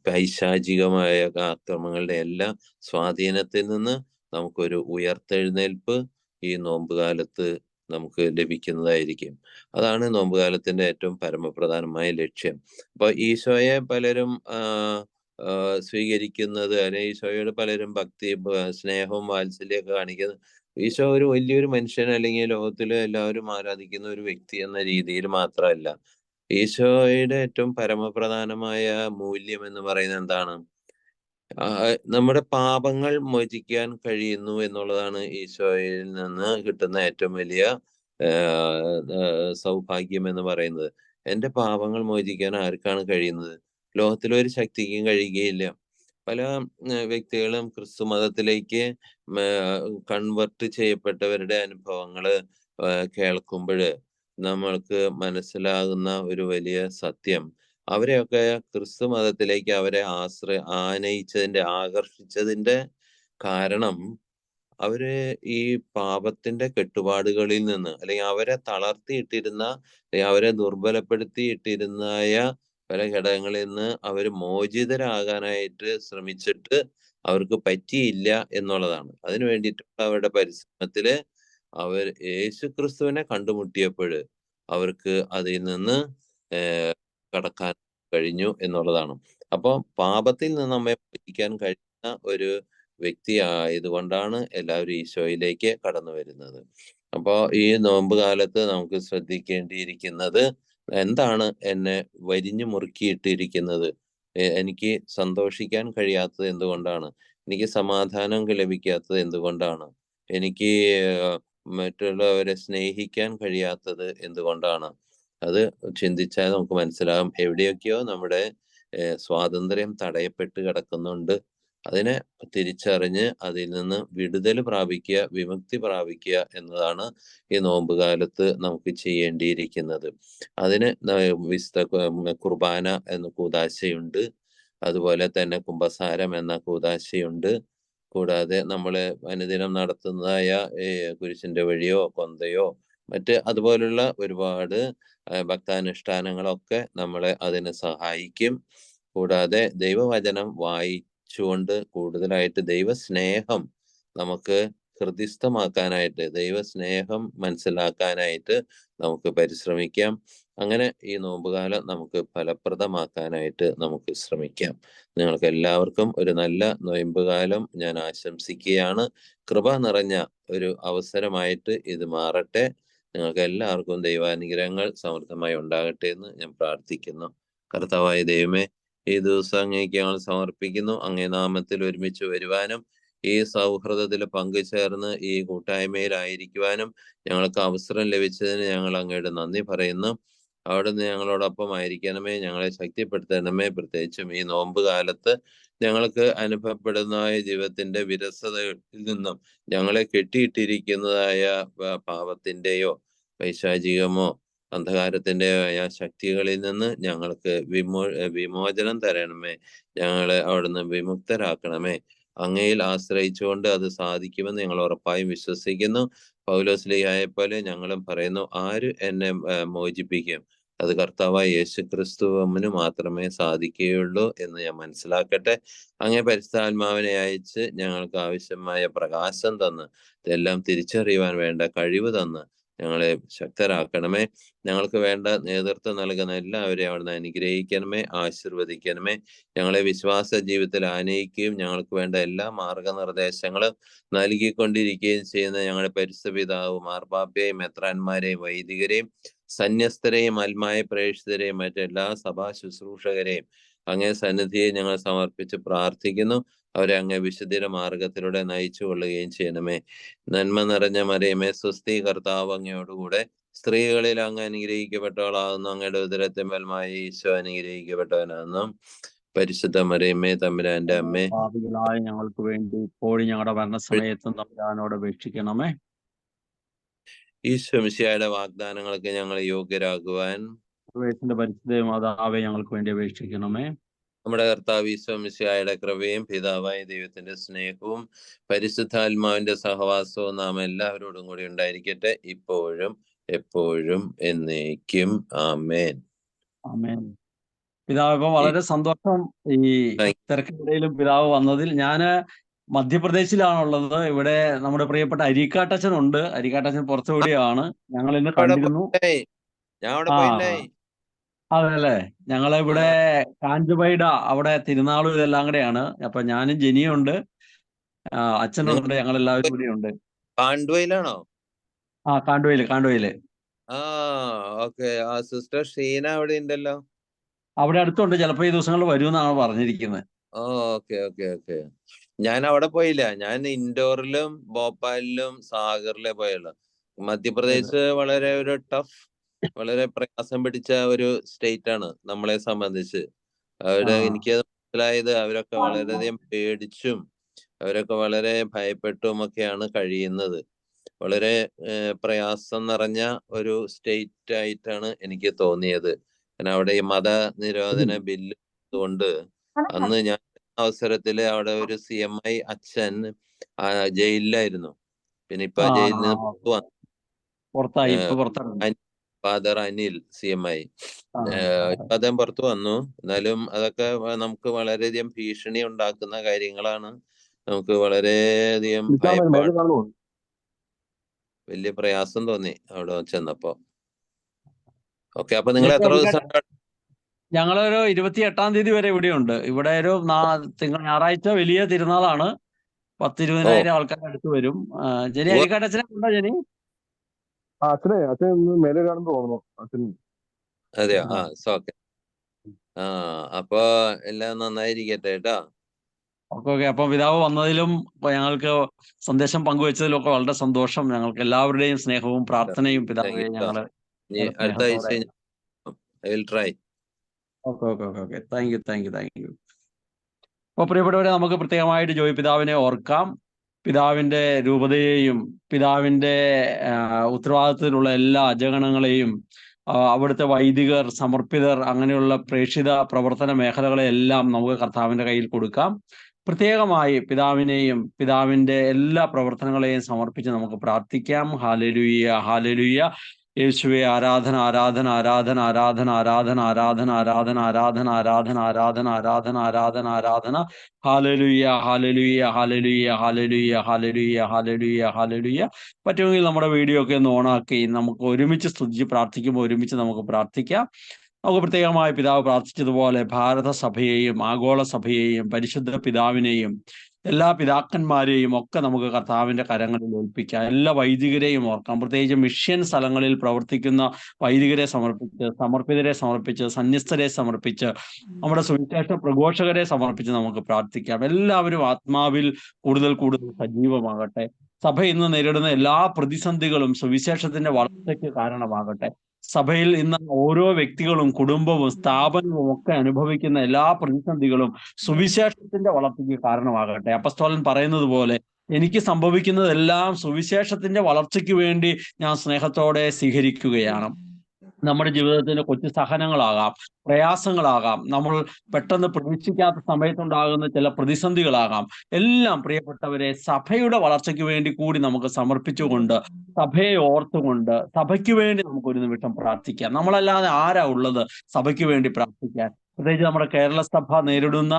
[SPEAKER 6] പൈശാചികമായ ആക്രമങ്ങളുടെ എല്ലാ സ്വാധീനത്തിൽ നിന്ന് നമുക്കൊരു ഉയർത്തെഴുന്നേൽപ്പ് ഈ നോമ്പുകാലത്ത് നമുക്ക് ലഭിക്കുന്നതായിരിക്കും. അതാണ് നോമ്പുകാലത്തിന്റെ ഏറ്റവും പരമപ്രധാനമായ ലക്ഷ്യം. അപ്പൊ ഈശോയെ പലരും സ്വീകരിക്കുന്നത്, അല്ലെങ്കിൽ ഈശോയോട് പലരും ഭക്തി, സ്നേഹവും വാത്സല്യമൊക്കെ കാണിക്കുന്നത്, ഈശോ ഒരു വലിയൊരു മനുഷ്യൻ അല്ലെങ്കിൽ ലോകത്തിലെ എല്ലാവരും ആരാധിക്കുന്ന ഒരു വ്യക്തി എന്ന രീതിയിൽ മാത്രമല്ല. ഈശോയുടെ ഏറ്റവും പരമപ്രധാനമായ മൂല്യം എന്ന് പറയുന്നത് എന്താണ്? നമ്മുടെ പാപങ്ങൾ മോചിക്കാൻ കഴിയുന്നു എന്നുള്ളതാണ് ഈശോയിൽ നിന്ന് കിട്ടുന്ന ഏറ്റവും വലിയ സൗഭാഗ്യം എന്ന് പറയുന്നത്. എന്റെ പാപങ്ങൾ മോചിക്കാൻ ആർക്കാണ് കഴിയുന്നത്? ലോകത്തിലൊരു ശക്തിക്കും കഴിയുകയില്ല. പല വ്യക്തികളും ക്രിസ്തു മതത്തിലേക്ക് കൺവെർട്ട് ചെയ്യപ്പെട്ടവരുടെ അനുഭവങ്ങള് കേൾക്കുമ്പോൾ നമ്മൾക്ക് മനസ്സിലാകുന്ന ഒരു വലിയ സത്യം, അവരെയൊക്കെ ക്രിസ്തു മതത്തിലേക്ക് അവരെ ആകർഷിച്ചതിന്റെ കാരണം അവര് ഈ പാപത്തിന്റെ കെട്ടുപാടുകളിൽ നിന്ന്, അല്ലെങ്കിൽ അവരെ തളർത്തിയിട്ടിരുന്ന, അല്ലെങ്കിൽ അവരെ ദുർബലപ്പെടുത്തിയിട്ടിരുന്നായ പല ഘടകങ്ങളിൽ നിന്ന് അവര് മോചിതരാകാനായിട്ട് ശ്രമിച്ചിട്ട് അവർക്ക് പറ്റിയില്ല എന്നുള്ളതാണ്. അതിനു വേണ്ടിയിട്ടുള്ള അവരുടെ പരിശ്രമത്തില് അവർ യേശുക്രിസ്തുവിനെ കണ്ടുമുട്ടിയപ്പോൾ അവർക്ക് അതിൽ നിന്ന് കടക്കാൻ കഴിഞ്ഞു എന്നുള്ളതാണ്. അപ്പൊ പാപത്തിൽ നിന്ന് നമ്മെ മോചിക്കാൻ കഴിയുന്ന ഒരു വ്യക്തി ആയതുകൊണ്ടാണ് എല്ലാവരും ഈശോയിലേക്ക് കടന്നു വരുന്നത്. അപ്പോ ഈ നോമ്പ് കാലത്ത് നമുക്ക് ശ്രദ്ധിക്കേണ്ടിയിരിക്കുന്നത്, എന്താണ് എന്നെ വരിഞ്ഞു മുറുക്കിയിട്ടിരിക്കുന്നത്? എനിക്ക് സന്തോഷിക്കാൻ കഴിയാത്തത് എന്തുകൊണ്ടാണ്? എനിക്ക് സമാധാനം ലഭിക്കാത്തത് എന്തുകൊണ്ടാണ്? എനിക്ക് മറ്റുള്ളവരെ സ്നേഹിക്കാൻ കഴിയാത്തത് എന്തുകൊണ്ടാണ്? അത് ചിന്തിച്ചാൽ നമുക്ക് മനസ്സിലാകും എവിടെയൊക്കെയോ നമ്മുടെ സ്വാതന്ത്ര്യം തടയപ്പെട്ട് കിടക്കുന്നുണ്ട്. അതിനെ തിരിച്ചറിഞ്ഞ് അതിൽ നിന്ന് വിടുതൽ പ്രാപിക്കുക, വിമുക്തി പ്രാപിക്കുക എന്നതാണ് ഈ നോമ്പുകാലത്ത് നമുക്ക് ചെയ്യേണ്ടിയിരിക്കുന്നത്. അതിന് വിശുദ്ധ കുർബാന എന്ന കൂദാശയുണ്ട്, അതുപോലെ തന്നെ കുംഭസാരം എന്ന കൂദാശയുണ്ട്. കൂടാതെ നമ്മൾ അനുദിനം നടത്തുന്നതായ കുരിശിന്റെ വഴിയോ കൊന്തയോ മറ്റ് അതുപോലുള്ള ഒരുപാട് ഭക്താനുഷ്ഠാനങ്ങളൊക്കെ നമ്മളെ അതിന് സഹായിക്കും. കൂടാതെ ദൈവവചനം വായിച്ചുകൊണ്ട് കൂടുതലായിട്ട് ദൈവസ്നേഹം നമുക്ക് ഹൃദിസ്ഥമാക്കാനായിട്ട്, ദൈവസ്നേഹം മനസ്സിലാക്കാനായിട്ട് നമുക്ക് പരിശ്രമിക്കാം. അങ്ങനെ ഈ നോമ്പുകാലം നമുക്ക് ഫലപ്രദമാക്കാനായിട്ട് നമുക്ക് ശ്രമിക്കാം. നിങ്ങൾക്ക് എല്ലാവർക്കും ഒരു നല്ല നോയമ്പുകാലം ഞാൻ ആശംസിക്കുകയാണ്. കൃപ നിറഞ്ഞ ഒരു അവസരമായിട്ട് ഇത് മാറട്ടെ. നിങ്ങൾക്ക് എല്ലാവർക്കും ദൈവാനുഗ്രഹങ്ങൾ സമൃദ്ധമായി ഉണ്ടാകട്ടെ എന്ന് ഞാൻ പ്രാർത്ഥിക്കുന്നു. കർത്താവായ ദൈവമേ, ഈ ദിവസം അങ്ങേക്ക് ഞങ്ങൾ സമർപ്പിക്കുന്നു. അങ്ങേ നാമത്തിൽ ഒരുമിച്ച് വരുവാനും ഈ സൗഹൃദത്തിൽ പങ്കുചേർന്ന് ഈ കൂട്ടായ്മയിലായിരിക്കുവാനും ഞങ്ങൾക്ക് അവസരം ലഭിച്ചതിന് ഞങ്ങൾ അങ്ങയുടെ നന്ദി പറയുന്നു. അവിടുന്ന് ഞങ്ങളോടൊപ്പം ആയിരിക്കണമേ, ഞങ്ങളെ ശക്തിപ്പെടുത്തണമേ. പ്രത്യേകിച്ചും ഈ നോമ്പ് കാലത്ത് ഞങ്ങൾക്ക് അനുഭവപ്പെടുന്ന ജീവിതത്തിന്റെ വിരസതകളിൽ നിന്നും ഞങ്ങളെ കെട്ടിയിട്ടിരിക്കുന്നതായ പാപത്തിന്റെയോ പൈശാചികമോ അന്ധകാരത്തിന്റെയോ ശക്തികളിൽ നിന്ന് ഞങ്ങൾക്ക് വിമോചനം തരണമേ. ഞങ്ങളെ അവിടുന്ന് വിമുക്തരാക്കണമേ. അങ്ങയിൽ ആശ്രയിച്ചുകൊണ്ട് അത് സാധിക്കുമെന്ന് ഞങ്ങൾ ഉറപ്പായും വിശ്വസിക്കുന്നു. പൗലോസ്ലീഹായെ പോലെ ഞങ്ങളും പറയുന്നു, ആര് എന്നെ മോചിപ്പിക്കും? അത് കർത്താവായ യേശു ക്രിസ്തുവിന് മാത്രമേ സാധിക്കുകയുള്ളൂ എന്ന് ഞാൻ മനസ്സിലാക്കട്ടെ. അങ്ങേ പരിശുദ്ധാത്മാവിനെ അയച്ച് ഞങ്ങൾക്ക് ആവശ്യമായ പ്രകാശം തന്ന് ഇതെല്ലാം തിരിച്ചറിയുവാൻ വേണ്ട കഴിവ് തന്ന് ഞങ്ങളെ ശക്തരാക്കണമേ. ഞങ്ങൾക്ക് വേണ്ട നേതൃത്വം നൽകുന്ന എല്ലാവരെയും അവിടുന്ന് അനുഗ്രഹിക്കണമേ, ആശീർവദിക്കണമേ. ഞങ്ങളെ വിശ്വാസ ജീവിതത്തിൽ ആനയിക്കുകയും ഞങ്ങൾക്ക് വേണ്ട എല്ലാ മാർഗനിർദ്ദേശങ്ങളും നൽകിക്കൊണ്ടിരിക്കുകയും ചെയ്യുന്ന ഞങ്ങളുടെ പരിശുദ്ധ പിതാവ് മാർപ്പാപ്പയെയും മെത്രാന്മാരെയും വൈദികരെയും സന്യസ്തരെയും ആത്മായ പ്രേക്ഷിതരെയും മറ്റെല്ലാ സഭാ ശുശ്രൂഷകരെയും അങ്ങേ സന്നിധിയെ ഞങ്ങൾ സമർപ്പിച്ച് പ്രാർത്ഥിക്കുന്നു. അവരെ അങ്ങേ വിശുദ്ധ മാർഗത്തിലൂടെ നയിച്ചു കൊള്ളുകയും ചെയ്യണമേ. നന്മ നിറഞ്ഞ മറിയമേ സ്വസ്തി, കർത്താവ് അങ്ങയോടുകൂടെ സ്ത്രീകളിൽ അങ്ങ് അനുഗ്രഹിക്കപ്പെട്ടവളാകുന്നു. അങ്ങയുടെ ഉദരത്തെ മേൽമായ ഈശോ അനുഗ്രഹിക്കപ്പെട്ടവനാകുന്നു. പരിശുദ്ധ മറിയമ്മേ തമ്പുരാന്റെ അമ്മേ,
[SPEAKER 4] പാപികളായ ഞങ്ങൾക്ക് വേണ്ടി ഇപ്പോഴും ഞങ്ങളുടെ മരണസമയത്തും തമ്പുരാനോട് അപേക്ഷിക്കണമേ.
[SPEAKER 6] ഈശോ മിശിഹായുടെ വാഗ്ദാനങ്ങൾക്ക് ഞങ്ങൾ യോഗ്യരാകുവാൻ
[SPEAKER 4] സർവേശ്വരന്റെ പരിശുദ്ധ മാതാവേ ഞങ്ങൾക്ക് വേണ്ടി അപേക്ഷിക്കണമേ.
[SPEAKER 6] നമ്മുടെ കർത്താവ് ഈശോ മിശിഹായുടെ കൃപയും പിതാവായ ദൈവത്തിന്റെ സ്നേഹവും പരിശുദ്ധാത്മാവിന്റെ സഹവാസവും നാം എല്ലാവരോടും കൂടി ഉണ്ടായിരിക്കട്ടെ, ഇപ്പോഴും എപ്പോഴും എന്നേക്കും. ആമേൻ.
[SPEAKER 4] ആമേൻ. പിതാവ്, ഇപ്പൊ വളരെ സന്തോഷം ഈ തിരക്കിനിടയിലും പിതാവ് വന്നതിൽ. ഞാന് മധ്യപ്രദേശിലാണുള്ളത്. ഇവിടെ നമ്മുടെ പ്രിയപ്പെട്ട അരീക്കാട്ടച്ഛനുണ്ട്. അരീക്കാട്ടച്ഛൻ പുറത്തുകൂടിയാണ്. ഞങ്ങൾ ഇന്ന് കണ്ടിരുന്നു.
[SPEAKER 6] ഞാൻ അവിടെ പോയിണ്ടായി.
[SPEAKER 4] അതല്ലേ, ഞങ്ങളിവിടെ കാഞ്ചുബൈഡ അവിടെ തിരുനാളും ഇതെല്ലാം കൂടെയാണ്. അപ്പൊ ഞാനും ജെനിയും ഉണ്ട്, അച്ഛനുണ്ട്, ഞങ്ങൾ എല്ലാവരും കൂടി ഉണ്ട്.
[SPEAKER 6] കാണ്ടുവയിലാണോ?
[SPEAKER 4] കാണ്ടുവയില്.
[SPEAKER 6] ഓക്കെ. ആ സിസ്റ്റർ ഷീന അവിടെ ഉണ്ടല്ലോ.
[SPEAKER 4] അവിടെ അടുത്തുണ്ട്. ചിലപ്പോ ഈ ദിവസങ്ങളിൽ വരുമെന്നാണ് പറഞ്ഞിരിക്കുന്നത്.
[SPEAKER 6] ഓക്കെ. ഞാൻ അവിടെ പോയില്ല. ഞാൻ ഇൻഡോറിലും ഭോപ്പാലിലും സാഗറിലെ പോയുള്ളൂ. മധ്യപ്രദേശ് വളരെ ഒരു വളരെ പ്രയാസം പിടിച്ച ഒരു സ്റ്റേറ്റ് ആണ് നമ്മളെ സംബന്ധിച്ച്. എനിക്ക് മനസ്സിലായത് അവരൊക്കെ വളരെയധികം പേടിച്ചും അവരൊക്കെ വളരെ ഭയപ്പെട്ടും ഒക്കെയാണ് കഴിയുന്നത്. വളരെ പ്രയാസം നിറഞ്ഞ ഒരു സ്റ്റേറ്റ് ആയിട്ടാണ് എനിക്ക് തോന്നിയത്. കാരണം അവിടെ ഈ മത നിരോധന ബില്ല് കൊണ്ട് അന്ന് ഞാൻ അവസരത്തില് അവിടെ ഒരു CMI അച്ഛൻ ജയിലിലായിരുന്നു. പിന്നെ ഇപ്പൊ ജയിലിൽ നിന്ന് ഫാദർ അനിൽ CMI അദ്ദേഹം പുറത്തു വന്നു. എന്നാലും അതൊക്കെ നമുക്ക് വളരെയധികം ഭീഷണി ഉണ്ടാക്കുന്ന കാര്യങ്ങളാണ്. നമുക്ക് വളരെയധികം വലിയ പ്രയാസം തോന്നി അവിടെ ചെന്നപ്പോ. ഓക്കെ, അപ്പൊ നിങ്ങൾ എത്ര ദിവസം?
[SPEAKER 4] ഞങ്ങളൊരു 28-ാം തീയതി വരെ ഇവിടെയുണ്ട്. ഇവിടെ ഒരു ഞായറാഴ്ച വലിയ തിരുനാളാണ്. 10-20,000 ആൾക്കാർ അടുത്ത് വരും. ജെനി, അരിക്കാട്ടച്ഛനെ ഉണ്ടോ ജെനി?
[SPEAKER 7] അച്ഛൻ മേലെ കാണുന്നു തോന്നുന്നു. അച്ഛൻ
[SPEAKER 6] അതെയോ? ഓക്കെ. അപ്പൊ എല്ലാം നന്നായിരിക്കട്ടെ കേട്ടോ.
[SPEAKER 4] ഓക്കെ. അപ്പൊ പിതാവ് വന്നതിലും ഞങ്ങൾക്ക് സന്ദേശം പങ്കുവെച്ചതിലും ഒക്കെ വളരെ സന്തോഷം. ഞങ്ങൾക്ക് എല്ലാവരുടെയും സ്നേഹവും പ്രാർത്ഥനയും പിതാവെ ഞങ്ങള്
[SPEAKER 6] അടുത്ത ആഴ്ച I will try.
[SPEAKER 4] Okay. Thank you. അപ്പൊ പ്രിയപ്പെട്ടവരെ, നമുക്ക് പ്രത്യേകമായിട്ട് ജോയ് പിതാവിനെ ഓർക്കാം. പിതാവിന്റെ രൂപതയെയും പിതാവിന്റെ ഉത്തരവാദിത്തത്തിലുള്ള എല്ലാ അജഗണങ്ങളെയും അവിടുത്തെ വൈദികർ, സമർപ്പിതർ, അങ്ങനെയുള്ള പ്രേക്ഷിത പ്രവർത്തന മേഖലകളെയെല്ലാം നമുക്ക് കർത്താവിന്റെ കയ്യിൽ കൊടുക്കാം. പ്രത്യേകമായി പിതാവിനെയും പിതാവിന്റെ എല്ലാ പ്രവർത്തനങ്ങളെയും സമർപ്പിച്ച് നമുക്ക് പ്രാർത്ഥിക്കാം. Hallelujah, hallelujah. യേശുവേ, ആരാധന. ഹല്ലേലൂയ. പറ്റുമെങ്കിൽ നമ്മുടെ വീഡിയോ ഒക്കെ ഒന്ന് ഓണാക്കി നമുക്ക് ഒരുമിച്ച് സ്തുതിച്ച് പ്രാർത്ഥിക്കുമ്പോൾ ഒരുമിച്ച് നമുക്ക് പ്രാർത്ഥിക്കാം. നമുക്ക് പ്രത്യേകമായി പിതാവ് പ്രാർത്ഥിച്ചതുപോലെ ഭാരത സഭയെയും ആഗോള സഭയെയും പരിശുദ്ധ പിതാവിനെയും എല്ലാ പിതാക്കന്മാരെയും ഒക്കെ നമുക്ക് കർത്താവിന്റെ കരങ്ങളിൽ ഏൽപ്പിക്കാം. എല്ലാ വൈദികരെയും ഓർക്കാം. പ്രത്യേകിച്ച് മിഷൻ സ്ഥലങ്ങളിൽ പ്രവർത്തിക്കുന്ന വൈദികരെ സമർപ്പിച്ച്, സമർപ്പിതരെ സമർപ്പിച്ച്, സന്യസ്തരെ സമർപ്പിച്ച്, നമ്മുടെ സുവിശേഷ പ്രഘോഷകരെ സമർപ്പിച്ച് നമുക്ക് പ്രാർത്ഥിക്കാം. എല്ലാവരും ആത്മാവിൽ കൂടുതൽ സജീവമാകട്ടെ. സഭ ഇന്ന് നേരിടുന്ന എല്ലാ പ്രതിസന്ധികളും സുവിശേഷത്തിന്റെ വളർച്ചയ്ക്ക് കാരണമാകട്ടെ. സഭയിൽ ഇന്ന് ഓരോ വ്യക്തികളും കുടുംബവും സ്ഥാപനവും ഒക്കെ അനുഭവിക്കുന്ന എല്ലാ പ്രതിസന്ധികളും സുവിശേഷത്തിന്റെ വളർച്ചയ്ക്ക് കാരണമാകട്ടെ. അപ്പസ്തോലൻ പറയുന്നത് പോലെ, എനിക്ക് സംഭവിക്കുന്നതെല്ലാം സുവിശേഷത്തിന്റെ വളർച്ചയ്ക്ക് വേണ്ടി ഞാൻ സ്നേഹത്തോടെ സ്വീകരിക്കുകയാണ്. നമ്മുടെ ജീവിതത്തിന്റെ കൊച്ചു സഹനങ്ങളാകാം, പ്രയാസങ്ങളാകാം, നമ്മൾ പെട്ടെന്ന് പ്രതീക്ഷിക്കാത്ത സമയത്തുണ്ടാകുന്ന ചില പ്രതിസന്ധികളാകാം. എല്ലാം പ്രിയപ്പെട്ടവരെ സഭയുടെ വളർച്ചയ്ക്ക് വേണ്ടി കൂടി നമുക്ക് സമർപ്പിച്ചുകൊണ്ട്, സഭയെ ഓർത്തുകൊണ്ട്, സഭയ്ക്ക് വേണ്ടി നമുക്ക് ഒരു നിമിഷം പ്രാർത്ഥിക്കാം. നമ്മളല്ലാതെ ആരാ ഉള്ളത് സഭയ്ക്ക് വേണ്ടി പ്രാർത്ഥിക്കാൻ? പ്രത്യേകിച്ച് നമ്മുടെ കേരള സഭ നേരിടുന്ന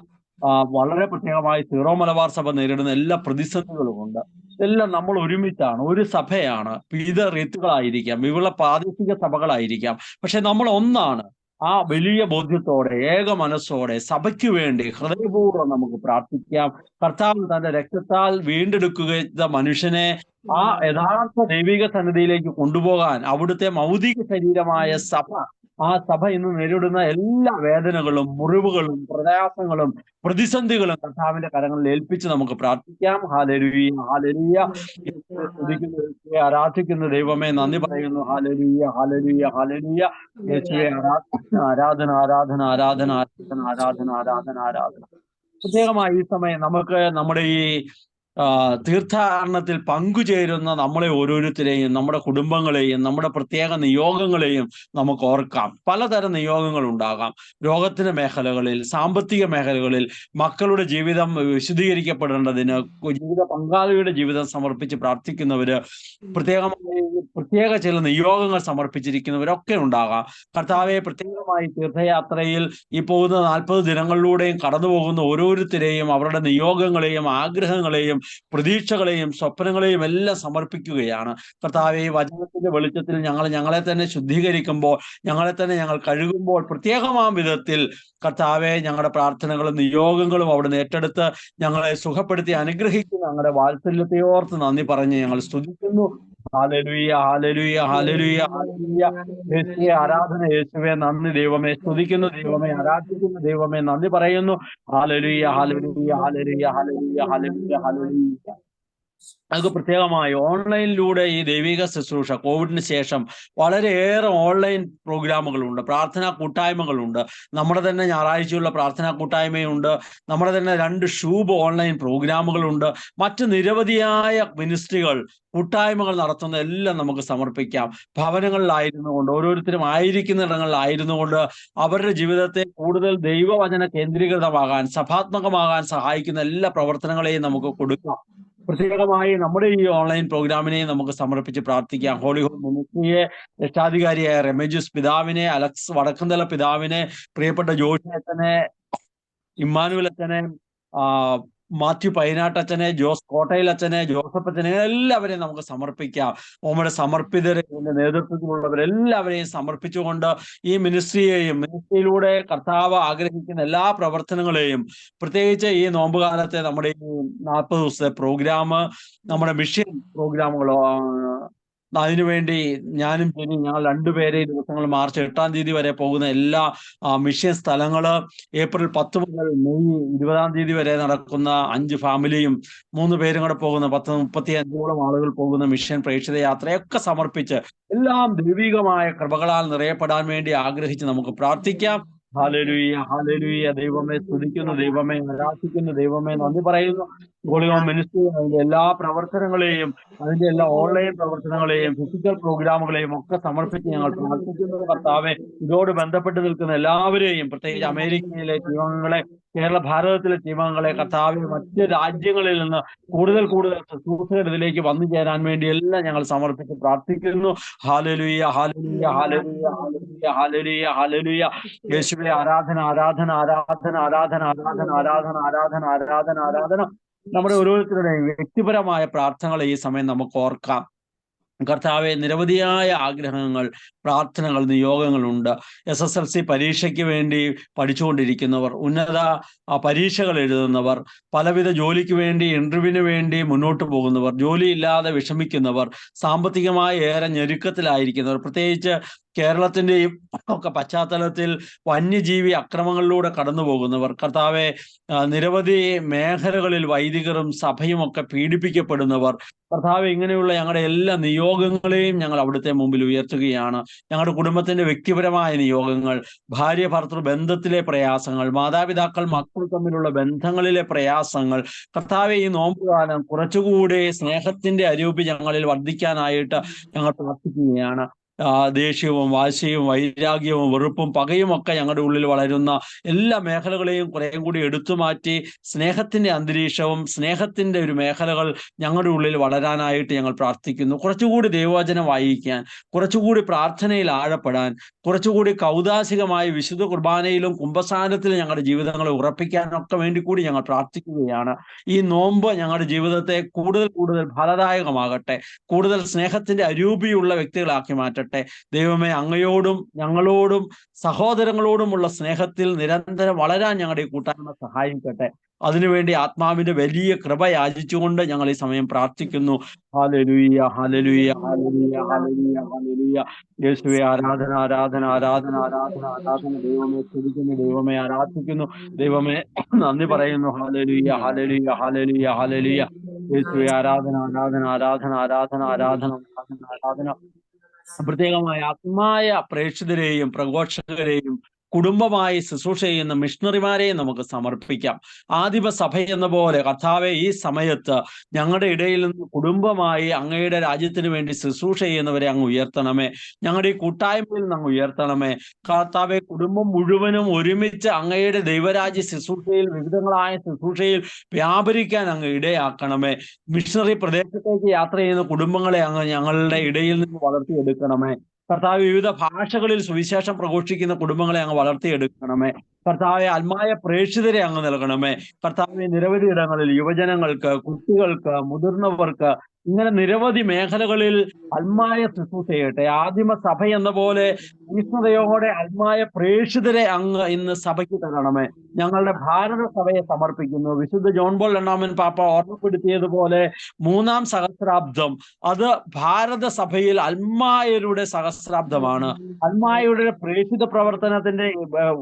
[SPEAKER 4] വളരെ പ്രത്യേകമായി സീറോ മലബാർ സഭ നേരിടുന്ന എല്ലാ പ്രതിസന്ധികളുമുണ്ട്. എല്ലാം നമ്മൾ ഒരുമിച്ചാണ്, ഒരു സഭയാണ്. വിവിധ റീത്തുകളായിരിക്കാം, വിവിധ പ്രാദേശിക സഭകളായിരിക്കാം, പക്ഷെ നമ്മൾ ഒന്നാണ്. ആ വലിയ ബോധ്യത്തോടെ, ഏക മനസ്സോടെ സഭയ്ക്ക് വേണ്ടി ഹൃദയപൂർവ്വം നമുക്ക് പ്രാർത്ഥിക്കാം. കർത്താവ് തന്റെ രക്തത്താൽ വീണ്ടെടുക്കുക മനുഷ്യനെ ആ യഥാർത്ഥ ദൈവിക സന്നിധിയിലേക്ക് കൊണ്ടുപോകാൻ അവിടുത്തെ മൗതിക ശരീരമായ സഭ, ആ സഭ ഇന്ന് നേരിടുന്ന എല്ലാ വേദനകളും, മുറിവുകളും, പ്രയാസങ്ങളും, പ്രതിസന്ധികളും കർത്താവിന്റെ കരങ്ങളിൽ ഏൽപ്പിച്ച് നമുക്ക് പ്രാർത്ഥിക്കാം. Hallelujah, hallelujah. യേശുവേ, ആരാധിക്കുന്ന ദൈവമേ നന്ദി പറയുന്നു. Hallelujah, hallelujah, hallelujah. യേശുവേ, ആരാധന. പ്രത്യേകമായി ഈ സമയം നമുക്ക് നമ്മുടെ ഈ തീർത്ഥാടനത്തിൽ പങ്കുചേരുന്ന നമ്മളെ ഓരോരുത്തരെയും, നമ്മുടെ കുടുംബങ്ങളെയും, നമ്മുടെ പ്രത്യേക നിയോഗങ്ങളെയും നമുക്ക് ഓർക്കാം. പലതരം നിയോഗങ്ങൾ ഉണ്ടാകാം. രോഗത്തിന്റെ മേഖലകളിൽ, സാമ്പത്തിക മേഖലകളിൽ, മക്കളുടെ ജീവിതം വിശദീകരിക്കപ്പെടേണ്ടതിന്, ജീവിത പങ്കാളിയുടെ ജീവിതം സമർപ്പിച്ച് പ്രാർത്ഥിക്കുന്നവര്, പ്രത്യേക ചില നിയോഗങ്ങൾ സമർപ്പിച്ചിരിക്കുന്നവരൊക്കെ ഉണ്ടാകാം. കർത്താവെ, പ്രത്യേകമായി തീർത്ഥയാത്രയിൽ ഈ പോകുന്ന 40 ദിനങ്ങളിലൂടെയും കടന്നു പോകുന്ന ഓരോരുത്തരെയും അവരുടെ നിയോഗങ്ങളെയും ആഗ്രഹങ്ങളെയും പ്രതീക്ഷകളെയും സ്വപ്നങ്ങളെയും എല്ലാം സമർപ്പിക്കുകയാണ്. കർത്താവെ, ഈ വചനത്തിന്റെ വെളിച്ചത്തിൽ ഞങ്ങളെ തന്നെ ശുദ്ധീകരിക്കുമ്പോൾ, ഞങ്ങളെ തന്നെ ഞങ്ങൾ കഴുകുമ്പോൾ, പ്രത്യേകമാം വിധത്തിൽ കർത്താവെ, ഞങ്ങളുടെ പ്രാർത്ഥനകളും നിയോഗങ്ങളും അവിടുന്ന് ഏറ്റെടുത്ത് ഞങ്ങളെ സുഖപ്പെടുത്തി അനുഗ്രഹിക്കുന്ന ഞങ്ങളുടെ വാത്സല്യത്തെയോർത്ത് നന്ദി പറഞ്ഞ് ഞങ്ങൾ സ്തുതിക്കുന്നു. Hallelujah, hallelujah, hallelujah, hallelujah. യേശുവേ ആരാധന, യേശുവേ നന്ദി. ദൈവമേ സ്തുതിക്കുന്നു, ദൈവമേ ആരാധിക്കുന്നു, ദൈവമേ നന്ദി പറയുന്നു. Hallelujah, hallelujah, hallelujah, hallelujah, hallelujah, hallelujah. നമുക്ക് പ്രത്യേകമായി ഓൺലൈനിലൂടെ ഈ ദൈവിക ശുശ്രൂഷ കോവിഡിന് ശേഷം വളരെയേറെ ഓൺലൈൻ പ്രോഗ്രാമുകളുണ്ട്, പ്രാർത്ഥനാ കൂട്ടായ്മകളുണ്ട്. നമ്മുടെ തന്നെ ഞായറാഴ്ചയുള്ള പ്രാർത്ഥനാ കൂട്ടായ്മയുണ്ട്. നമ്മുടെ തന്നെ 2 ഷൂബ് ഓൺലൈൻ പ്രോഗ്രാമുകളുണ്ട്. മറ്റ് നിരവധിയായ മിനിസ്ട്രികൾ, കൂട്ടായ്മകൾ നടത്തുന്ന എല്ലാം നമുക്ക് സമർപ്പിക്കാം. ഭവനങ്ങളിലായിരുന്നു കൊണ്ട്, ഓരോരുത്തരും ആയിരിക്കുന്ന ഇടങ്ങളിലായിരുന്നു കൊണ്ട് അവരുടെ ജീവിതത്തെ കൂടുതൽ ദൈവവചന കേന്ദ്രീകൃതമാകാൻ, സഭാത്മകമാകാൻ സഹായിക്കുന്ന എല്ലാ പ്രവർത്തനങ്ങളെയും നമുക്ക് കൊടുക്കാം. പ്രത്യേകമായി നമ്മുടെ ഈ ഓൺലൈൻ പ്രോഗ്രാമിനെ നമുക്ക് സമർപ്പിച്ച് പ്രാർത്ഥിക്കാം. ഹോളി ഹോം മിനിസ്ട്രിയെ, രക്ഷാധികാരിയായ റെമേജുസ് പിതാവിനെ, അലക്സ് വടക്കുന്തല പിതാവിനെ, പ്രിയപ്പെട്ട ജോഷി അച്ഛനെ, ഇമ്മാനുവൽ അച്ഛനെ, മാത്യു പൈനാട്ടച്ഛനെ, ജോസ് കോട്ടയിൽ അച്ഛനെ, ജോസഫ് അച്ഛനെ, എല്ലാവരെയും നമുക്ക് സമർപ്പിക്കാം. നമ്മുടെ സമർപ്പിതരെ, നേതൃത്വത്തിലുള്ളവരെല്ലാവരെയും സമർപ്പിച്ചുകൊണ്ട് ഈ മിനിസ്ട്രിയിലൂടെ കർത്താവ് ആഗ്രഹിക്കുന്ന എല്ലാ പ്രവർത്തനങ്ങളെയും, പ്രത്യേകിച്ച് ഈ നോമ്പുകാലത്തെ നമ്മുടെ ഈ 40 ദിവസത്തെ പ്രോഗ്രാം, നമ്മുടെ മിഷൻ പ്രോഗ്രാമുകളോ, അതിനുവേണ്ടി ഞാനും ഞങ്ങൾ 2 പേരെ ദിവസങ്ങൾ മാർച്ച് 8-ാം തീയതി വരെ പോകുന്ന എല്ലാ മിഷൻ സ്ഥലങ്ങള്, ഏപ്രിൽ 10 മുതൽ മെയ് 20-ാം തീയതി വരെ നടക്കുന്ന 5 ഫാമിലിയും 3 പേരും കൂടെ പോകുന്ന 35ഓളം ആളുകൾ പോകുന്ന മിഷൻ പ്രേക്ഷിത യാത്രയൊക്കെ സമർപ്പിച്ച് എല്ലാം ദൈവികമായ കൃപകളാൽ നിറയപ്പെടാൻ വേണ്ടി ആഗ്രഹിച്ച് നമുക്ക് പ്രാർത്ഥിക്കാം. Hallelujah, hallelujah. ദൈവമേ സ്തുതിക്കുന്നു, ദൈവമേ ആരാധിക്കുന്നു, ദൈവമേ നന്ദി പറയുന്നു. ഹോളി ഹോം മിനിസ്ട്രി അതിന്റെ എല്ലാ പ്രവർത്തനങ്ങളെയും, അതിന്റെ എല്ലാ ഓൺലൈൻ പ്രവർത്തനങ്ങളെയും, ഫിസിക്കൽ പ്രോഗ്രാമുകളെയും ഒക്കെ സമർപ്പിച്ച് ഞങ്ങൾ പ്രാർത്ഥിക്കുന്നു. കർത്താവെ, ഇതോട് ബന്ധപ്പെട്ട് നിൽക്കുന്ന എല്ലാവരെയും, പ്രത്യേകിച്ച് അമേരിക്കയിലെ ടീമംഗങ്ങളെ, ഭാരതത്തിലെ ടീമംഗങ്ങളെ, കർത്താവെ, മറ്റ് രാജ്യങ്ങളിൽ നിന്ന് കൂടുതൽ ശുശ്രൂഷകർ ഇതിലേക്ക് വന്നു ചേരാൻ വേണ്ടി എല്ലാം ഞങ്ങൾ സമർപ്പിച്ച് പ്രാർത്ഥിക്കുന്നു. Hallelujah, hallelujah, hallelujah, hallelujah, hallelujah, hallelujah. യേശുവേ ആരാധന, ആരാധന, ആരാധന, ആരാധന, ആരാധന, ആരാധന, ആരാധന, ആരാധന, ആരാധന. നമ്മുടെ ഓരോരുത്തരുടെയും വ്യക്തിപരമായ പ്രാർത്ഥനകൾ ഈ സമയം നമുക്ക് ഓർക്കാം. കർത്താവെ, നിരവധിയായ ആഗ്രഹങ്ങൾ, പ്രാർത്ഥനകൾ, നിയോഗങ്ങളുണ്ട്. SSLC പരീക്ഷയ്ക്ക് വേണ്ടി പഠിച്ചുകൊണ്ടിരിക്കുന്നവർ, ഉന്നത പരീക്ഷകൾ എഴുതുന്നവർ, പലവിധ ജോലിക്ക് വേണ്ടി, ഇന്റർവ്യൂവിന് വേണ്ടി മുന്നോട്ട് പോകുന്നവർ, ജോലിയില്ലാതെ വിഷമിക്കുന്നവർ, സാമ്പത്തികമായി ഏറെ ഞെരുക്കത്തിലായിരിക്കുന്നവർ, പ്രത്യേകിച്ച് കേരളത്തിൻ്റെയും ഒക്കെ പശ്ചാത്തലത്തിൽ വന്യജീവി അക്രമങ്ങളിലൂടെ കടന്നു പോകുന്നവർ, കർത്താവെ, നിരവധി മേഖലകളിൽ വൈദികരും സഭയും ഒക്കെ പീഡിപ്പിക്കപ്പെടുന്നവർ, കർത്താവെ, ഇങ്ങനെയുള്ള ഞങ്ങളുടെ എല്ലാ നിയോഗങ്ങളെയും ഞങ്ങൾ അവിടുത്തെ മുമ്പിൽ ഉയർത്തുകയാണ്. ഞങ്ങളുടെ കുടുംബത്തിന്റെ വ്യക്തിപരമായ നിയോഗങ്ങൾ, ഭാര്യ ഭർത്തൃ ബന്ധത്തിലെ പ്രയാസങ്ങൾ, മാതാപിതാക്കൾ മക്കൾ തമ്മിലുള്ള ബന്ധങ്ങളിലെ പ്രയാസങ്ങൾ, കർത്താവെ, ഈ നോമ്പുകാലം കുറച്ചുകൂടി സ്നേഹത്തിന്റെ അരൂപി ഞങ്ങളിൽ വർദ്ധിക്കാനായിട്ട് ഞങ്ങൾ പ്രാർത്ഥിക്കുകയാണ്. ദേഷ്യവും വാശിയും വൈരാഗ്യവും വെറുപ്പും പകയും ഒക്കെ ഞങ്ങളുടെ ഉള്ളിൽ വളരുന്ന എല്ലാ മേഖലകളെയും കുറേയും കൂടി എടുത്തുമാറ്റി സ്നേഹത്തിന്റെ അന്തരീക്ഷവും സ്നേഹത്തിന്റെ ഒരു മേഖലകൾ ഞങ്ങളുടെ ഉള്ളിൽ വളരാനായിട്ട് ഞങ്ങൾ പ്രാർത്ഥിക്കുന്നു. കുറച്ചുകൂടി ദൈവവചനം വായിക്കാൻ, കുറച്ചുകൂടി പ്രാർത്ഥനയിൽ ആഴപ്പെടാൻ, കുറച്ചുകൂടി കൗദാശികമായി വിശുദ്ധ കുർബാനയിലും കുംഭസാരത്തിലും ഞങ്ങളുടെ ജീവിതങ്ങളെ ഉറപ്പിക്കാനൊക്കെ വേണ്ടി കൂടി ഞങ്ങൾ പ്രാർത്ഥിക്കുകയാണ്. ഈ നോമ്പ് ഞങ്ങളുടെ ജീവിതത്തെ കൂടുതൽ ഫലദായകമാകട്ടെ, കൂടുതൽ സ്നേഹത്തിന്റെ അരൂപിയുള്ള വ്യക്തികളാക്കി മാറ്റട്ടെ. ദൈവമേ, അങ്ങയോടും ഞങ്ങളോടും സഹോദരങ്ങളോടുമുള്ള സ്നേഹത്തിൽ നിരന്തരം വളരാൻ ഞങ്ങളുടെ ഈ കൂട്ടായ്മ സഹായിക്കട്ടെ. അതിനുവേണ്ടി ആത്മാവിന്റെ വലിയ കൃപ യാചിച്ചുകൊണ്ട് ഞങ്ങൾ ഈ സമയം പ്രാർത്ഥിക്കുന്നു. Hallelujah, hallelujah, hallelujah, hallelujah, hallelujah. യേശുവേ ആരാധന, ആരാധന, ആരാധന, ആരാധന, ആരാധന. ദൈവമേ സ്തുതിക്കുന്നു, ദൈവമേ ആരാധിക്കുന്നു, ദൈവമേ നന്ദി പറയുന്നു. Hallelujah, hallelujah, hallelujah, hallelujah. യേശുവേ ആരാധന, ആരാധന, ആരാധന, ആരാധന, ആരാധന, ആരാധന, ആരാധന. പ്രത്യേകമായ ആത്മായ പ്രേക്ഷിതരെയും പ്രഘോഷകരെയും കുടുംബമായി ശുശ്രൂഷ ചെയ്യുന്ന മിഷണറിമാരെയും നമുക്ക് സമർപ്പിക്കാം. ആദിമ സഭ എന്ന പോലെ കർത്താവെ ഈ സമയത്ത് ഞങ്ങളുടെ ഇടയിൽ നിന്ന് കുടുംബമായി അങ്ങയുടെ രാജ്യത്തിന് വേണ്ടി ശുശ്രൂഷ ചെയ്യുന്നവരെ അങ്ങ് ഉയർത്തണമേ. ഞങ്ങളുടെ ഈ കൂട്ടായ്മയിൽ നിന്ന് അങ്ങ് ഉയർത്തണമേ. കർത്താവെ കുടുംബം മുഴുവനും ഒരുമിച്ച് അങ്ങയുടെ ദൈവരാജ്യ ശുശ്രൂഷയിൽ, വിവിധങ്ങളായ ശുശ്രൂഷയിൽ വ്യാപരിക്കാൻ അങ്ങ് ഇടയാക്കണമേ. മിഷണറി പ്രദേശത്തേക്ക് യാത്ര ചെയ്യുന്ന കുടുംബങ്ങളെ അങ്ങ് ഞങ്ങളുടെ ഇടയിൽ നിന്ന് വളർത്തിയെടുക്കണമേ. കർത്താവ് വിവിധ ഭാഷകളിൽ സുവിശേഷം പ്രഘോഷിക്കുന്ന കുടുംബങ്ങളെ അങ്ങ് വളർത്തിയെടുക്കണമേ. കർത്താവെ ആത്മായ പ്രേക്ഷിതരെ അങ്ങ് നൽകണമേ. കർത്താവെ നിരവധി ഇടങ്ങളിൽ യുവജനങ്ങൾക്ക്, കുട്ടികൾക്ക്, മുതിർന്നവർക്ക്, ഇങ്ങനെ നിരവധി മേഖലകളിൽ ആത്മായ ശുശ്രൂഷ ചെയ്യട്ടെ. ആദിമ സഭ എന്ന പോലെ തീഷ്ണതയോടെ ആത്മായ പ്രേക്ഷിതരെ അങ്ങ് ഇന്ന് സഭയ്ക്ക് തരണമേ. ഞങ്ങളുടെ ഭാരത സഭയെ സമർപ്പിക്കുന്നു. വിശുദ്ധ ജോൺ പോൾ രണ്ടാമൻ പാപ്പ ഓർമ്മപ്പെടുത്തിയതുപോലെ 3-ാം സഹസ്രാബ്ദം അത് ഭാരത സഭയിൽ അൽമായരുടെ സഹസ്രാബ്ദമാണ്. അൽമായയുടെ പ്രേക്ഷിത പ്രവർത്തനത്തിന്റെ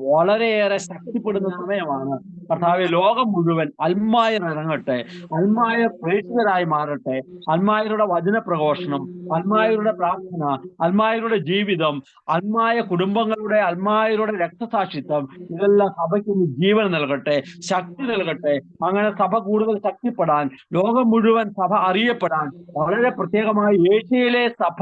[SPEAKER 4] വളരെയേറെ ശക്തിപ്പെടുന്ന സമയമാണ്. കർത്താവെ ലോകം മുഴുവൻ അൽമായർ ഇറങ്ങട്ടെ, അൽമായ പ്രേക്ഷിതരായി മാറട്ടെ. അൽമായരുടെ വചന പ്രഘോഷണം, അൽമായരുടെ പ്രാർത്ഥന, അൽമായരുടെ ജീവിതം, അൽമായ കുടുംബങ്ങളുടെ, അൽമായരുടെ രക്തസാക്ഷിത്വം, ഇതെല്ലാം സഭയ്ക്ക് ജീവൻ നൽകട്ടെ, ശക്തി നൽകട്ടെ. അങ്ങനെ സഭ കൂടുതൽ ശക്തിപ്പെടാൻ, ലോകം മുഴുവൻ സഭ അറിയപ്പെടാൻ, വളരെ പ്രത്യേകമായി ഏഷ്യയിലെ സഭ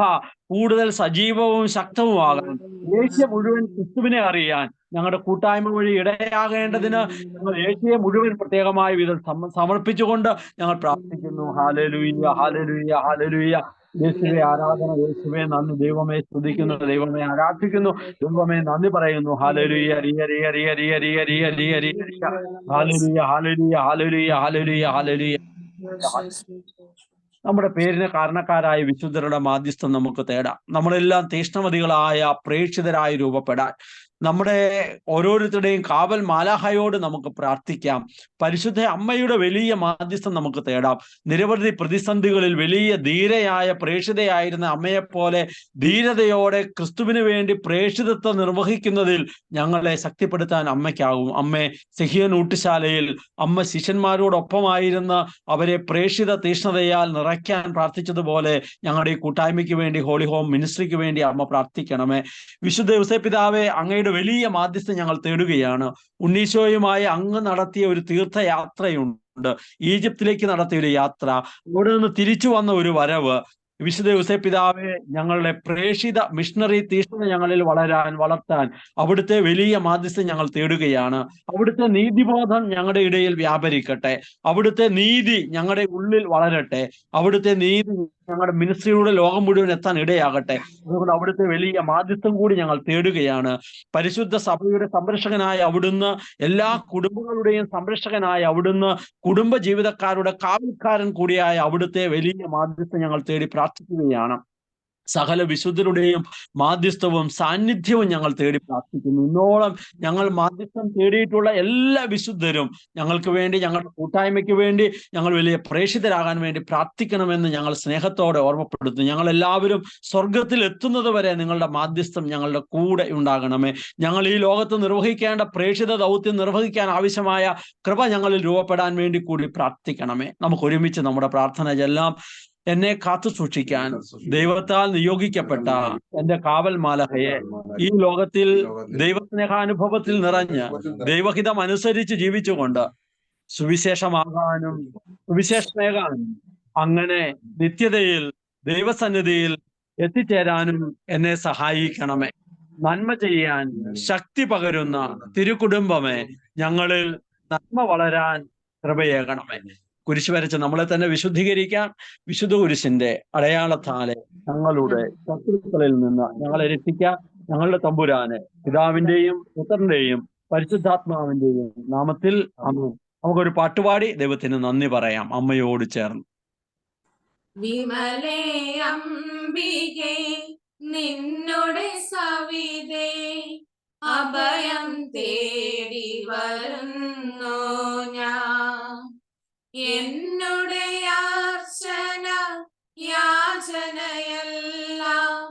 [SPEAKER 4] കൂടുതൽ സജീവവും ശക്തവുമാകാൻ, ഏഷ്യ മുഴുവൻ ക്രിസ്തുവിനെ അറിയാൻ ഞങ്ങളുടെ കൂട്ടായ്മ വഴി ഇടയാകേണ്ടതിന് ഞങ്ങൾ ഏഷ്യയെ മുഴുവൻ പ്രത്യേകമായ വിധം സമർപ്പിച്ചുകൊണ്ട് ഞങ്ങൾ പ്രാർത്ഥിക്കുന്നു. Hallelujah, hallelujah, hallelujah. യേശുവേ ആരാധന, യേശുവേ നന്ദി. ദൈവമേ സ്തുതിക്കുന്നു, ദൈവമേ ആരാധിക്കുന്നു, ദൈവമേ നന്ദി പറയുന്നു. Hallelujah, hallelujah, hallelujah, hallelujah, hallelujah, hallelujah. നമ്മുടെ പേരിന് കാരണക്കാരായ വിശുദ്ധരുടെ മാധ്യസ്ഥം നമുക്ക് തേടാം. നമ്മളെല്ലാം തീഷ്ണമതികളായ പ്രേക്ഷിതരായി രൂപപ്പെടാൻ നമ്മുടെ ഓരോരുത്തരുടെയും കാവൽ മാലാഹയോട് നമുക്ക് പ്രാർത്ഥിക്കാം. പരിശുദ്ധ അമ്മയുടെ വലിയ മാധ്യസ്ഥം നമുക്ക് തേടാം. നിരവധി പ്രതിസന്ധികളിൽ വലിയ ധീരയായ പ്രേക്ഷിതയായിരുന്ന അമ്മയെപ്പോലെ ധീരതയോടെ ക്രിസ്തുവിന് വേണ്ടി പ്രേക്ഷിതത്വം നിർവഹിക്കുന്നതിൽ ഞങ്ങളെ ശക്തിപ്പെടുത്താൻ അമ്മയ്ക്കാകും. അമ്മേ, സിഹിയോൻ ഊട്ടുശാലയിൽ അമ്മ ശിഷ്യന്മാരോടൊപ്പമായിരുന്ന് അവരെ പ്രേക്ഷിത തീഷ്ണതയാൽ നിറയ്ക്കാൻ പ്രാർത്ഥിച്ചതുപോലെ ഞങ്ങളുടെ ഈ കൂട്ടായ്മയ്ക്ക് വേണ്ടി, ഹോളി ഹോം മിനിസ്ട്രിക്ക് വേണ്ടി അമ്മ പ്രാർത്ഥിക്കണമേ. വിശുദ്ധ ഔസേപ്പിതാവേ, അങ്ങയുടെ വലിയ മാധ്യസ്ഥം ഞങ്ങൾ തേടുകയാണ്. ഉണ്ണീശോയുമായി അങ്ങ് നടത്തിയ ഒരു തീർത്ഥയാത്രയുണ്ട്, ഈജിപ്തിലേക്ക് നടത്തിയ ഒരു യാത്ര, അവിടെ നിന്ന് തിരിച്ചു വന്ന ഒരു വരവ്. വിശുദ്ധ ഔസേപ്പിതാവേ, ഞങ്ങളുടെ പ്രേക്ഷിത മിഷണറി തീഷ്ണത ഞങ്ങളിൽ വളർത്താൻ അവിടുത്തെ വലിയ മാധ്യസ്ഥം ഞങ്ങൾ തേടുകയാണ്. അവിടുത്തെ നീതിബോധം ഞങ്ങളുടെ ഇടയിൽ വ്യാപരിക്കട്ടെ. അവിടുത്തെ നീതി ഞങ്ങളുടെ ഉള്ളിൽ വളരട്ടെ. അവിടുത്തെ നീതി ഞങ്ങളുടെ മിനിസ്ട്രിയുടെ ലോകം മുഴുവൻ എത്താൻ ഇടയാകട്ടെ. അതുകൊണ്ട് അവിടുത്തെ വലിയ മാധ്യസ്ഥം കൂടി ഞങ്ങൾ തേടുകയാണ്. പരിശുദ്ധ സഭയുടെ സംരക്ഷകനായ അവിടുന്ന്, എല്ലാ കുടുംബങ്ങളുടെയും സംരക്ഷകനായ അവിടുന്ന്, കുടുംബ ജീവിതക്കാരുടെ കാവൽക്കാരൻ കൂടിയായ അവിടുത്തെ വലിയ മാധ്യസ്ഥം ഞങ്ങൾ തേടി പ്രാർത്ഥിക്കുകയാണ്. സകല വിശുദ്ധരുടെയും മാധ്യസ്ഥവും സാന്നിധ്യവും ഞങ്ങൾ തേടി പ്രാർത്ഥിക്കുന്നു. ഇന്നോളം ഞങ്ങൾ മാധ്യസ്ഥം തേടിയിട്ടുള്ള എല്ലാ വിശുദ്ധരും ഞങ്ങൾക്ക് വേണ്ടി, ഞങ്ങളുടെ കൂട്ടായ്മയ്ക്ക് വേണ്ടി, ഞങ്ങൾ വലിയ പ്രേക്ഷിതരാകാൻ വേണ്ടി പ്രാർത്ഥിക്കണമെന്ന് ഞങ്ങൾ സ്നേഹത്തോടെ ഓർമ്മപ്പെടുത്തുന്നു. ഞങ്ങൾ എല്ലാവരും സ്വർഗത്തിൽ എത്തുന്നത് വരെ നിങ്ങളുടെ മാധ്യസ്ഥം ഞങ്ങളുടെ കൂടെ ഉണ്ടാകണമേ. ഞങ്ങൾ ഈ ലോകത്ത് നിർവഹിക്കേണ്ട പ്രേക്ഷിത ദൗത്യം നിർവഹിക്കാൻ ആവശ്യമായ കൃപ ഞങ്ങളിൽ രൂപപ്പെടാൻ വേണ്ടി കൂടി പ്രാർത്ഥിക്കണമേ. നമുക്ക് ഒരുമിച്ച് നമ്മുടെ പ്രാർത്ഥന ചെല്ലാം. എന്നെ കാത്തു സൂക്ഷിക്കാൻ ദൈവത്താൽ നിയോഗിക്കപ്പെട്ട എന്റെ കാവൽ മാലഹയെ, ഈ ലോകത്തിൽ ദൈവസ്നേഹാനുഭവത്തിൽ നിറഞ്ഞ് ദൈവഹിതം അനുസരിച്ച് ജീവിച്ചുകൊണ്ട് സുവിശേഷമാകാനും സുവിശേഷമേകാനും അങ്ങനെ നിത്യതയിൽ ദൈവസന്നിധിയിൽ എത്തിച്ചേരാനും എന്നെ സഹായിക്കണമേ. നന്മ ചെയ്യാൻ ശക്തി പകരുന്ന തിരുക്കുടുംബമേ, ഞങ്ങളിൽ നന്മ വളരാൻ കൃപയേകണമേ. കുരിശ് വരച്ച് നമ്മളെ തന്നെ വിശുദ്ധീകരിക്കാൻ വിശുദ്ധ കുരിശിന്റെ അടയാളത്താലെ ഞങ്ങളുടെ ശത്രുക്കളിൽ നിന്ന് ഞങ്ങളെ രക്ഷിക്കാൻ ഞങ്ങളുടെ തമ്പുരാന് പിതാവിന്റെയും പുത്രന്റെയും പരിശുദ്ധാത്മാവിന്റെയും നാമത്തിൽ ആമേൻ. നമുക്കൊരു പാട്ടുപാടി ദൈവത്തിന് നന്ദി പറയാം അമ്മയോട് ചേർന്ന്.
[SPEAKER 8] വിമലേ അംബികേ നിന്നോടെ സവിതേ അഭയം തേടി വരുന്നു ഞാൻ. എന്നുടെ യാചന യാചനയെല്ലാം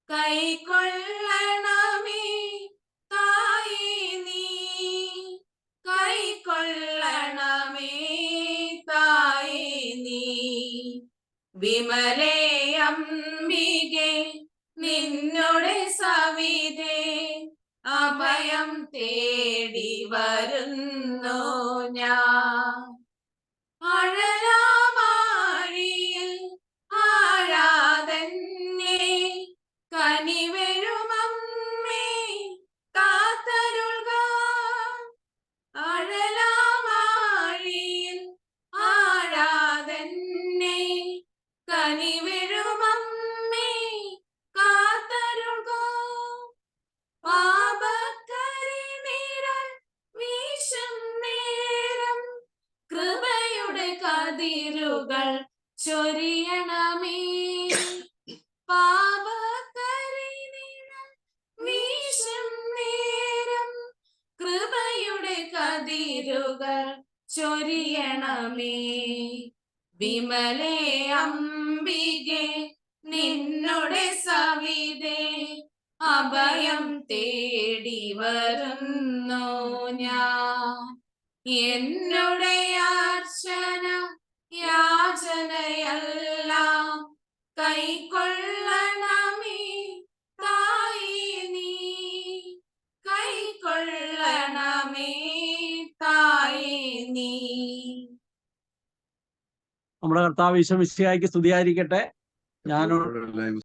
[SPEAKER 8] കൈക്കൊള്ളണമേ തായേ നീ, കൈക്കൊള്ളണമേ തായേ നീ. വിമലേ അംബികേ നിന്നോടെ സവിതേ അഭയം തേടി വരുന്നു ഞാൻ. ആഴലാമാഴിയിൽ ആഴാതെന്നെ കനിവരുമമ്മേ കാത്തരുൾക. ആഴലാമാഴിയിൽ ആഴാതെന്നെ കനിവരുമമ്മേ കാത്തരുൾക. പാപക്കരിനിഴൽ വീശും നേരം കൃപയുടെ കതിരുകൾ ചൊരിയണമേ. പാപക്കരിനിഴൽ വീശും നേരം കൃപയുടെ കതിരുകൾ ചൊരിയണമേ. വിമലേ അംബികെ നിന്നുടെ സവിതേ അഭയം തേടി വരുന്നു ഞാൻ. എന്നുടെ യാചന യാചനയെല്ലാം കൈക്കൊള്ളണമേ തായേ നീ. കൈക്കൊള്ളണമേ തായേ നീ.
[SPEAKER 4] നമ്മുടെ കർത്താവ് ഈശോ മിശിഹായ്ക്ക് സ്തുതിയായിരിക്കട്ടെ. ഞാനോട്